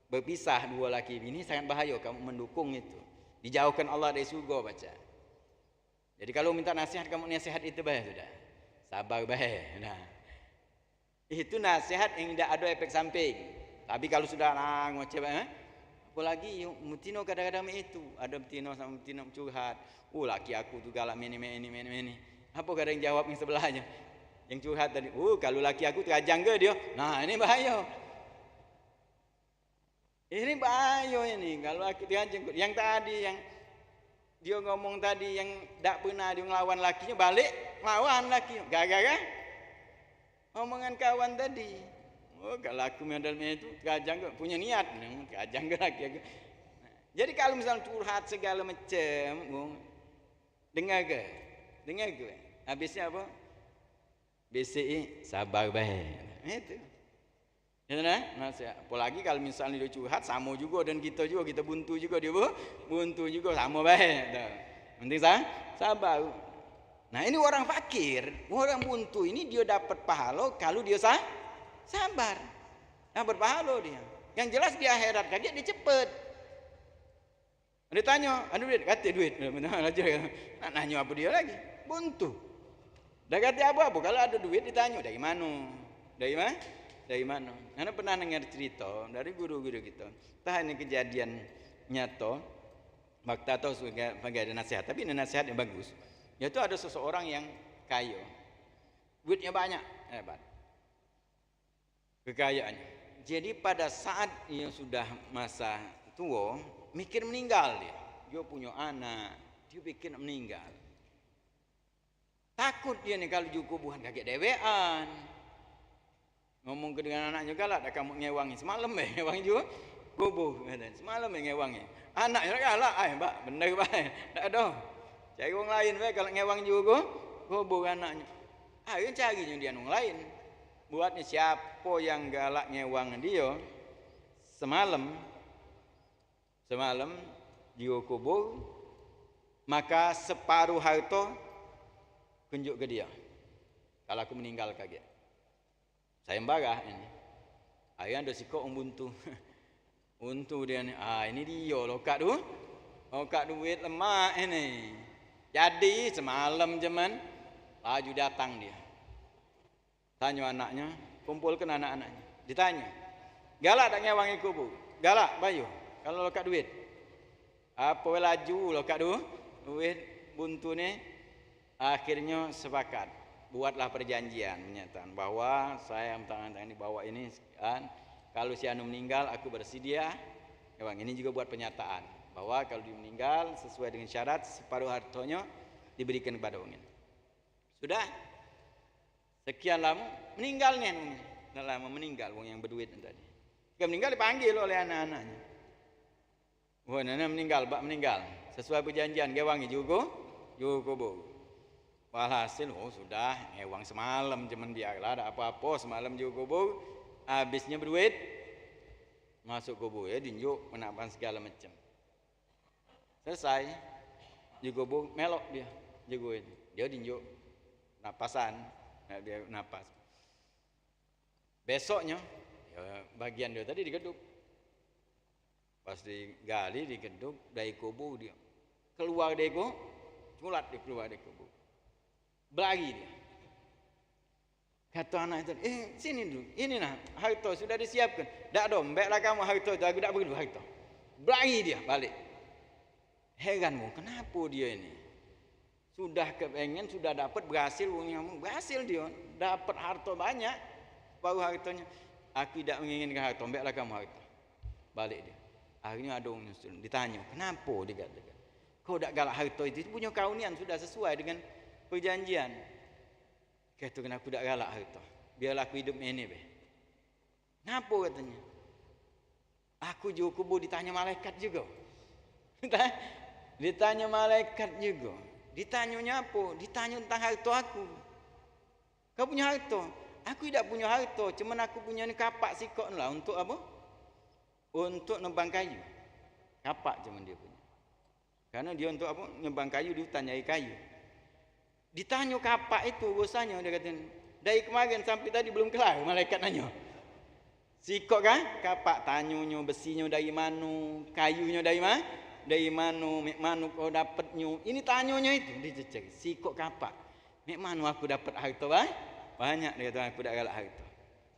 berpisah dua laki ini sangat bahaya. Kamu mendukung itu. Dijauhkan Allah dari surga baca. Jadi kalau minta nasihat kamu nasihat itu baik sudah. Sabar baik. Nah. Itu nasihat yang tidak ada efek samping. Tapi kalau sudah ngoceh apalagi mutino kadang-kadang itu ada mutino sama mutino curhat. Laki aku tu galak ini. Apa kadang jawab yang sebelahnya? Yang curhat tadi, kalau laki aku terajang ke dia? Nah, ini bahaya. Ini bahaya ini kalau laki terajang. Yang tadi yang dia ngomong tadi yang tak pernah dia ngelawan lakinya balik lawan laki gara-gara omongan kawan tadi. Kalau aku modal itu kajang punya niat kajang ke laki aku. Jadi kalau misalnya curhat segala macam dengar ke habisnya apa BCI sabar baik itu. Apalagi kalau misalnya dia curhat sama juga dan kita buntu juga dia buntu juga sama baik. Penting sabar. Nah ini orang fakir, orang buntu ini dia dapat pahala kalau dia sabar. Dapat pahala dia. Yang jelas di akhirat kaget dia cepat. Dia tanya, ada duit? Kata duit. Benar aja. Nak nanya apa dia lagi? Buntu. Dah kata apa? Kalau ada duit ditanya dari mana? Dari mana? Karena pernah dengar cerita dari guru-guru kita. Entah ini kejadian nyata. Waktu tahu sebagai ada nasihat, tapi ini nasihat yang bagus. Yaitu ada seseorang yang kaya, duitnya banyak, hebat, kekayaannya. Jadi pada saat dia sudah masa tua, mikir meninggal dia. Dia punya anak, dia pikir meninggal. Takut dia nih kalau juga kubuhan kaget dewean. Ngomong ke dengan anaknya galak, dah kamu ngewangi semalam ngewangi juga kubur. Semalam ngewangi. Anaknya galak, mbak, benar baik. Tak ada. Cari orang lain kalau ngewangi juga kubur anaknya. Yang carinya dia orang lain. Buatnya siapa yang galak ngewang dia semalam dia kubur, maka separuh harta kunjuk ke dia. Kalau aku meninggal kaget. Saya embarah ini. Ayah ada sikok buntu. Buntu dia ni. Ini dia lokak tu. Lokak duit lemak ini. Jadi semalam jeman laju datang dia. Tanya anaknya, kumpulkan anak-anaknya. Ditanya. Galak tak ngewangi kubur? Galak bayu. Kalau lokak duit. Apa laju lokak duit buntu ni akhirnya sepakat. Buatlah perjanjian menyatakan bahwa saya ini bawa ini kalau si anu meninggal aku bersedia. Ini juga buat pernyataan bahwa kalau dia meninggal sesuai dengan syarat separuh hartanya diberikan kepada orang ini. Sudah sekian lama meninggalnya, lama meninggal orang yang berduit tadi. Jika meninggal dipanggil oleh anak-anaknya. Nana meninggal sesuai perjanjian gewangi juga kubur. Walhasil sudah ngewang semalam cuman biarlah ada apa-apa semalam juga kubur habisnya berduit masuk kubur ya dinjuk menapan segala macam selesai juga kubur melok dia juga itu dia dinjuk napasan dia napas besoknya ya, bagian dia tadi digeduk pas digali digeduk dari kubur dia keluar dari kubur culat dia keluar dari kubur. Berlari dia. Kata anak itu, sini dulu. Ini nah, harta sudah disiapkan. Tak dombeklah kamu harta itu. Aku tak perlu harta. Berlari dia balik. Heranmu, kenapa dia ini? Sudah kepengen, sudah dapat berhasil. Berhasil dia. Dapat harta banyak. Baru hartanya. Aku tidak menginginkan harta. Dombeklah kamu harta. Balik dia. Akhirnya ada orang nyusul. Ditanya, kenapa dia kata? Kau tak galak harta itu punya kaunian sudah sesuai dengan perjanjian. Kata kenapa tak galak harta? Biarlah aku hidup ini be. Kenapa katanya? Aku juga kubur ditanya malaikat juga. Ditanya malaikat juga. Ditanya apa? Ditanya tentang harta aku. Kau punya harta? Aku tidak punya harta, cuman aku punya ni kapak sikok lah untuk apa? Untuk nebang kayu. Kapak cuman dia punya. Karena dia untuk apa? Nebang kayu, dia tanyai kayu. Ditanya kapak itu urusannya, dia kata dari kemarin sampai tadi belum kelar. Malaikat nanya sikok kan kapak, tanyanya besinya dari mana, kayunya dari mana, dari mana kau dapatnya. Ini tanyanya itu dicek sikok kapak, mek mana aku dapat harta banyak. Dia kata aku dak galak harta.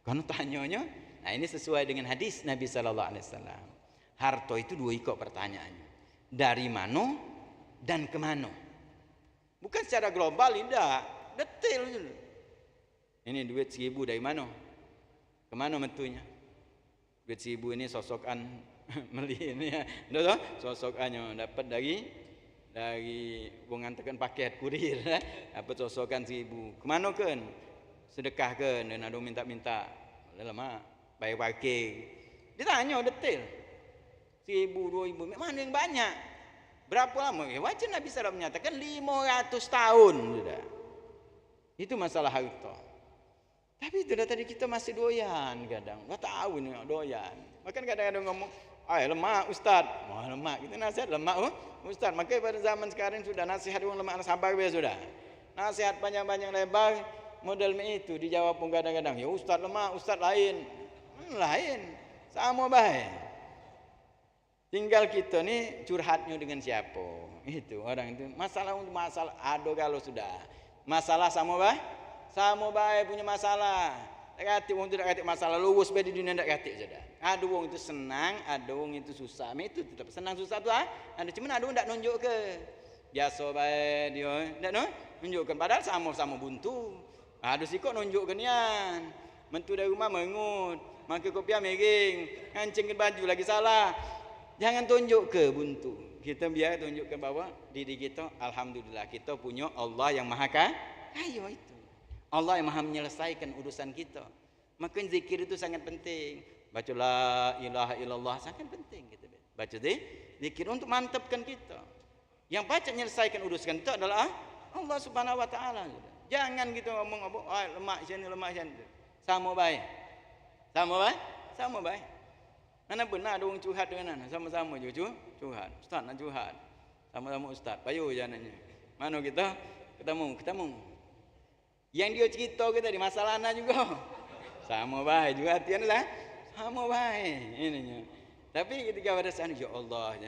Kan tanyanya. Nah ini sesuai dengan hadis Nabi SAW. Harta itu dua ikut pertanyaannya, dari mana dan kemana. Bukan secara global, tidak. Detail. Ini duit 1.000 dari mana? Kemana mentunya? Duit 1.000 ini sosokan meli ini ya. Sosokannya dapat dari mengantarkan paket kurir. Dapat sosokan 1.000. Kemana kan? Sedekah kan? Dan ada minta-minta. Lama bayar parkir. Ditanya detail. 1.000, 2.000. Mana yang banyak? Berapa lama? Wajah Nabi SAW menyatakan 500 tahun sudah. Itu masalah harta. Tapi itu tadi kita masih doyan kadang. Nggak tahu nih doyan. Bahkan kadang-kadang ngomong, lemak Ustaz. Wah lemak. Kita nasihat lemak Ustaz. Makanya pada zaman sekarang sudah nasihat orang lemak sabar sudah. Nasihat panjang-panjang lebar model itu dijawab pun kadang-kadang. Ya Ustaz lemak, Ustaz lain. Lain. Sama baik. Tinggal kita ni curhatnya dengan siapa. Itu orang itu. Masalah untuk masalah. Ada kalau sudah. Masalah sama baik punya masalah. Tak kata orang tu tak kata masalah. Lurus di dunia tak kata sudah. Ada orang itu senang. Ada orang itu susah. Itu tetap senang susah tu ada. Cuma ada orang tak nunjuk ke. Biasa baik dia. Tak nunjukkan. Padahal sama-sama buntu. Ada sikok nunjukkan nian. Mentu dari rumah mengut. Makan kopiah miring. Ngancingkan baju lagi salah. Jangan tunjuk ke buntu. Kita biar tunjukkan bahwa diri kita, alhamdulillah kita punya Allah yang maha kaya itu. Allah yang maha menyelesaikan urusan kita. Maka zikir itu sangat penting. Baca la ilaha illallah sangat penting kita. Baca zikir untuk mantapkan kita. Yang baca menyelesaikan urusan kita adalah Allah Subhanahu wa taala. Jangan kita ngomong apa, lemak sini. Sama baik. Sama baik. Mana benar ada orang curhat dengan anak. Sama-sama je curhat. Ustaz nak curhat. Sama-sama ustaz. Payuh jangannya. Mana kita? Ketemu. Yang dia cerita kita di masalah anak juga. Sama baik juga hatian lah. Sama baik. Ininya. Tapi ketika pada saat ya Allah.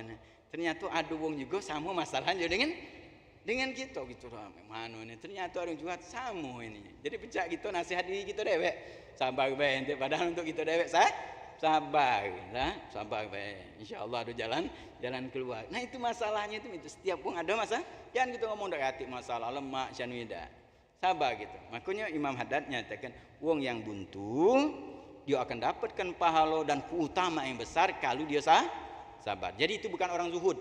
Ternyata ada orang juga sama masalahnya dengan kita. Gitu lah. Mana ni? Ternyata ada orang curhat sama ini. Jadi pecah kita nasihat diri kita dewek. Sabar baik. Padahal untuk kita dewek sabar baik. InsyaAllah ada jalan keluar. Nah itu masalahnya itu setiap pun ada masalah. Jangan kita ngomong dak hati masalah lemak syanuida. Sabar gitu. Makanya Imam Haddad nyatakan wong yang buntu dia akan dapatkan pahala dan keutamaan yang besar kalau dia sabar. Jadi itu bukan orang zuhud.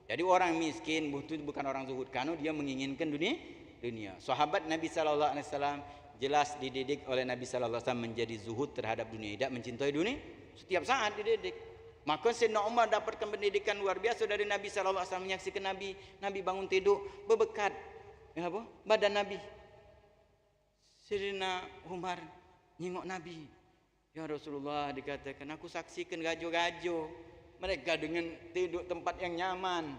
Jadi orang miskin buntu itu bukan orang zuhud karena dia menginginkan dunia. Sahabat Nabi sallallahu alaihi wasallam jelas dididik oleh Nabi sallallahu alaihi wasallam menjadi zuhud terhadap dunia, tidak mencintai dunia. Setiap saat dididik. Maka Sayyidina Umar dapatkan pendidikan luar biasa dari Nabi sallallahu alaihi wasallam, menyaksikan Nabi bangun tidur berbekat badan Nabi. Sayyidina Umar nyengok Nabi. Ya Rasulullah, dikatakan aku saksikan gajo-gajo mereka dengan tidur tempat yang nyaman.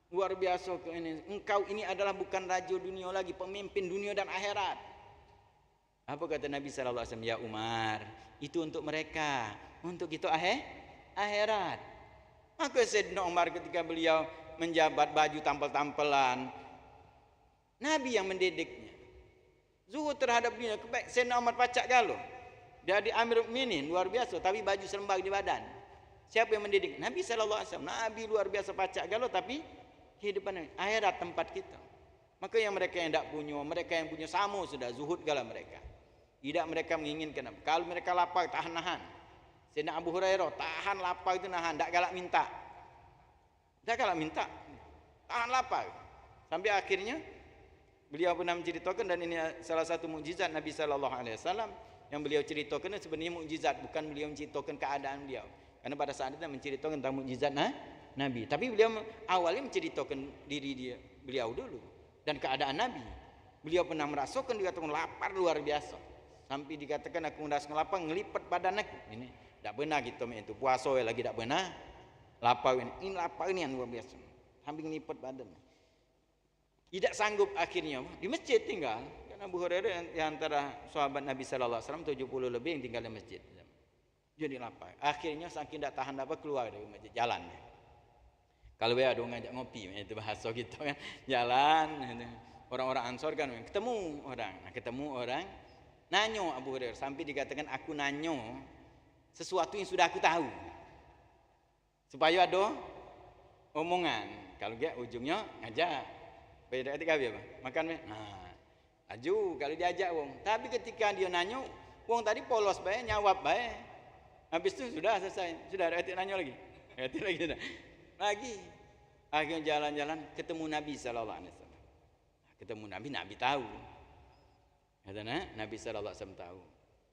Luar biasa ini. Engkau ini adalah bukan raja dunia lagi, pemimpin dunia dan akhirat. Apa kata Nabi sallallahu alaihi wasallam? Ya Umar, itu untuk mereka, untuk kita akhirat. Maka Sayyidina Umar ketika beliau menjabat baju tampel-tampelan, Nabi yang mendidiknya. Zuhud terhadap dunia. Kebaik Sayyidina Umar pacak galuh. Dia di Amirul Mukminin luar biasa, tapi baju selembag di badan. Siapa yang mendidik? Nabi SAW. Nabi luar biasa pacak galuh, tapi kehidupan akhirat tempat kita. Maka yang mereka yang tidak punya, mereka yang punya sama sudah zuhud galah mereka. Tidak mereka menginginkan. Kalau mereka lapar tahan-nahan. Sayyidina Abu Hurairah tahan lapar itu nahan, tak galak minta. Tak galak minta. Tahan lapar. Sampai akhirnya beliau pernah menceritakan, dan ini salah satu mukjizat Nabi SAW yang beliau ceritakan sebenarnya mukjizat, bukan beliau menceritakan keadaan beliau. Karena pada saat itu menceritakan tentang mukjizat Nabi. Tapi beliau awalnya menceritakan diri beliau dulu dan keadaan Nabi. Beliau pernah merasakan dikatakan lapar luar biasa. Sampai dikatakan aku merasakan lapar ngelipat badan aku. Ini tak benar kita itu puasa lagi tak benar. Lapar ini lapar ini yang luar biasa. Sampai ngelipat badan. Tidak sanggup akhirnya di masjid tinggal. Karena Abu Hurairah yang antara sahabat Nabi SAW 70 lebih yang tinggal di masjid. Jadi lapar. Akhirnya saking tidak tahan apa keluar dari masjid, jalan. Kalau ada ngajak ngopi, itu bahasa gitu kan. Jalan. Orang-orang Ansor kan ketemu orang. Nanyo Abu Hurairah sampai dikatakan aku nanyo sesuatu yang sudah aku tahu. Supaya ada omongan. Kalau dia ujungnya ngajak. Beda ketika apa? Makan nah, aju kalau diajak wong. Tapi ketika dia nanyo, wong tadi polos bae, nyawab bae. Habis itu sudah selesai. Sudah ada nanya lagi. Lagi. Akhirnya jalan-jalan ketemu Nabi sallallahu alaihi wasallam. Ketemu Nabi tahu. Kata Nabi sallallahu alaihi wasallam tahu.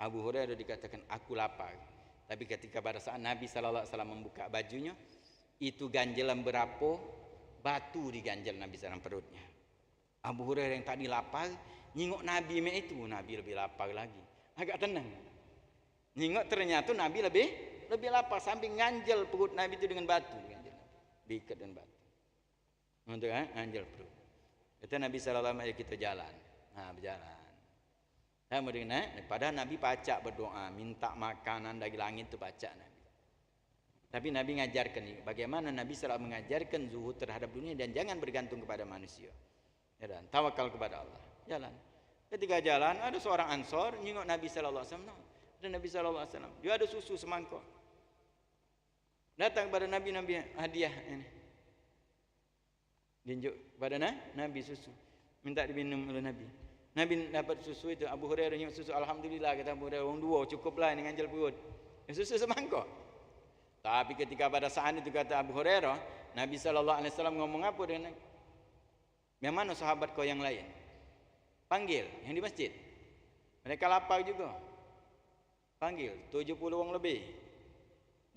Abu Hurairah dikatakan aku lapar. Tapi ketika pada saat Nabi sallallahu alaihi wasallam membuka bajunya, itu ganjelan berapa batu diganjel Nabi SAW perutnya. Abu Hurairah yang tadi lapar, nyingok Nabi itu, Nabi lebih lapar lagi. Agak tenang. Nyingok ternyata Nabi lebih lapar sampai nganjel perut Nabi itu dengan batu, diikat dengan batu. Untuk nganjel perut. Itu Nabi SAW kita jalan. Nah, berjalan. Padahal Nabi pacak berdoa, minta makanan dari langit itu pacak Nabi. Tapi Nabi mengajarkan bagaimana Nabi selalu mengajarkan zuhud terhadap dunia dan jangan bergantung kepada manusia. Dan tawakal kepada Allah. Jalan. Ketika jalan ada seorang Ansor nyingok Nabi sallallahu alaihi wasallam. Dan Nabi sallallahu alaihi wasallam dia ada susu semangkok. Datang kepada Nabi hadiah ini. Tunjuk pada Nabi susu. Minta diminum oleh Nabi. Nabi dapat susu itu, Abu Hurairah nyingok susu, alhamdulillah kata Abu Hurairah, wong dua cukuplah dengan ganjel perut. Susu semangkok. Tapi ketika pada saat itu kata Abu Hurairah, Nabi SAW ngomong apa dengan yang mana sahabat kau yang lain? Panggil yang di masjid. Mereka lapar juga. Panggil 70 orang lebih.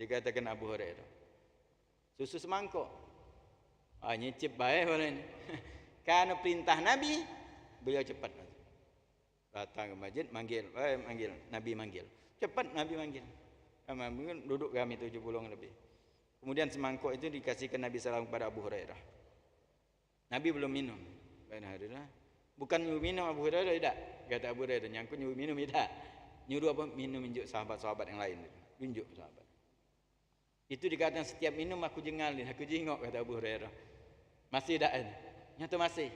Dikatakan Abu Hurairah. Susu semangkok. Nyicip baik boleh. Karena perintah Nabi, beliau cepat. Datang ke masjid, manggil. Nabi manggil. Cepat Nabi manggil. Duduk kami 70 orang lebih. Kemudian semangkok itu dikasihkan Nabi SAW kepada Abu Hurairah. Nabi belum minum. Bukan nyuruh minum Abu Hurairah, tidak. Kata Abu Hurairah, nyangkut nyuruh minum, tidak. Nyuruh apa? Minum, injuk sahabat-sahabat yang lain. Injuk sahabat. Itu dikatakan setiap minum aku jengalin, aku jingok, kata Abu Hurairah. Masih tidak ini? Nyata masih.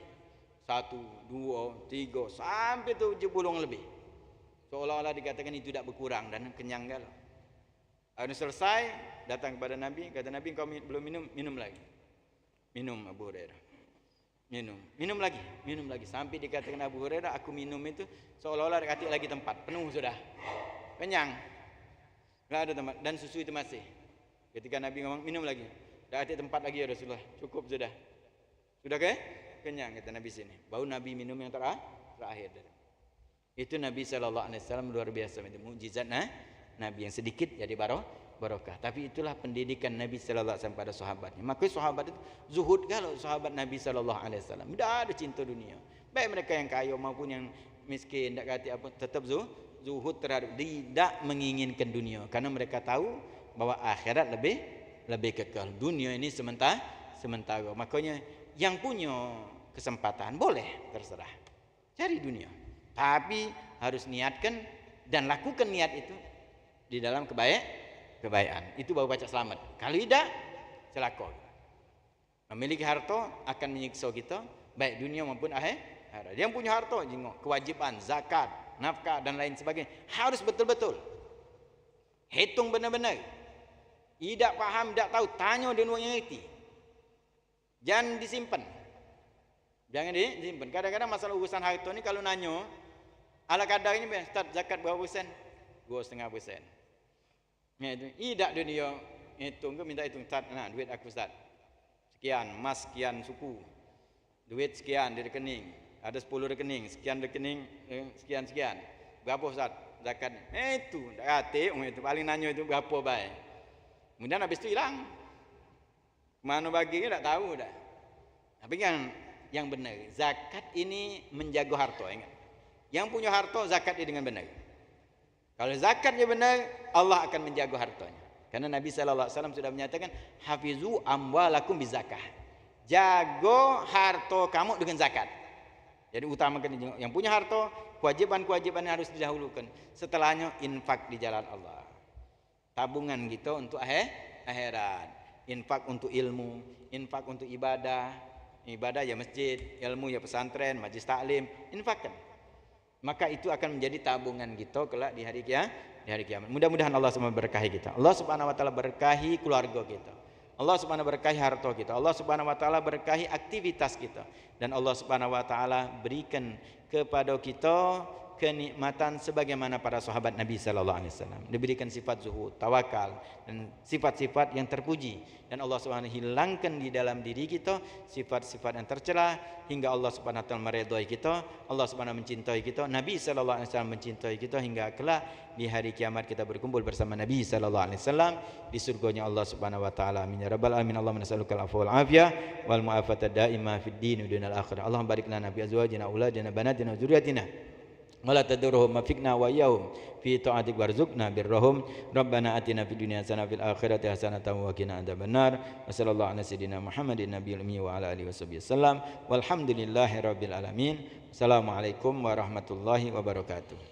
1, 2, 3, sampai 70 orang lebih. Seolah-olah dikatakan itu tidak berkurang dan kenyang galau. Ada selesai, datang kepada Nabi, kata Nabi kau belum minum lagi. Minum Abu Hurairah. Minum lagi. Sampai dikatakan Abu Hurairah, aku minum itu seolah-olah dikasih lagi tempat, penuh sudah. Kenyang. Enggak ada tempat dan susu itu masih. Ketika Nabi ngomong minum lagi. Enggak ada tempat lagi ya Rasulullah, cukup sudah. Sudah ke? Kenyang kata Nabi sini. Baru Nabi minum yang terakhir. Itu Nabi SAW luar biasa, itu mukjizat Nabi yang sedikit jadi barokah. Tapi itulah pendidikan Nabi sallallahu alaihi wasallam pada sahabatnya. Maka sahabat itu zuhud kalau sahabat Nabi sallallahu alaihi wasallam. Tidak ada cinta dunia. Baik mereka yang kaya maupun yang miskin, tidak kata apa, tetap zuhud terhadap, tidak menginginkan dunia karena mereka tahu bahwa akhirat lebih kekal. Dunia ini sementara. Makanya yang punya kesempatan boleh terserah cari dunia. Tapi harus niatkan dan lakukan niat itu di dalam kebaikan. Itu baru baca selamat. Kalau tidak, celaka. Memiliki harta akan menyiksa kita, baik dunia maupun Dia yang punya harta, jengok kewajiban zakat, nafkah dan lain sebagainya harus betul-betul. Hitung benar-benar. Tidak faham, tidak tahu, tanya dia yang ngerti. Jangan disimpan. Jangan disimpan. Kadang-kadang masalah urusan harta ni kalau nanya, ala kadar ini Ustaz zakat berapa persen? 2,5%. Ya itu. Tidak dia hitung ke minta hitung Ustaz, nah duit aku Ustaz. Sekian, emas sekian suku. Duit sekian di rekening. Ada 10 rekening, sekian rekening, sekian. Berapa Ustaz zakat? Itu, dak hati itu paling nanya itu berapa baik. Kemudian habis itu hilang. Mana baginya tak tahu dah. Tapi yang benar, zakat ini menjaga harta, ingat. Yang punya harta zakat dia dengan benar. Kalau zakatnya benar, Allah akan menjaga hartanya. Karena Nabi sallallahu alaihi wasallam sudah menyatakan, hafizu amwalakum bizakah. Jaga harta kamu dengan zakat. Jadi utamakan yang punya harta, kewajiban-kewajiban harus didahulukan. Setelahnya infak di jalan Allah. Tabungan kita untuk akhirat. Infak untuk ilmu, infak untuk ibadah. Ibadah ya masjid, ilmu ya pesantren, majlis taklim, infakkan. Maka itu akan menjadi tabungan kita kelak di hari kiamat. Mudah-mudahan Allah SWT berkahi kita. Allah Subhanahu wa taala berkahi keluarga kita. Allah Subhanahu wa taala berkahi harta kita. Allah Subhanahu wa taala berkahi aktivitas kita. Dan Allah Subhanahu wa taala berikan kepada kita kenikmatan sebagaimana para sahabat Nabi sallallahu alaihi wasallam. Diberikan sifat zuhud, tawakal dan sifat-sifat yang terpuji, dan Allah Subhanahu hilangkan di dalam diri kita sifat-sifat yang tercela hingga Allah Subhanahu taala meridai kita, Allah Subhanahu mencintai kita, Nabi sallallahu alaihi wasallam mencintai kita hingga kelak di hari kiamat kita berkumpul bersama Nabi sallallahu alaihi wasallam di surganya Allah Subhanahu wa taala. Amin ya rabbal alamin. Allahumma nas'alukal afwa wal afiyah wal mu'afata daimah fid din wa dunal akhirah. Allahumma barik lana bi azwajina auladina banatina wa dzurriyyatina wala tadurruhum mafikna wa yaum fi ta'atik warzuqna birrahum. Rabbana atina fid dunya hasanah fil akhirati hasanatan wa qina adzabannar. Wa sallallahu ala sayidina Muhammadin nabiyil ummi wa ala alihi wasallam. Walhamdulillahi rabbil alamin. Assalamualaikum warahmatullahi wabarakatuh.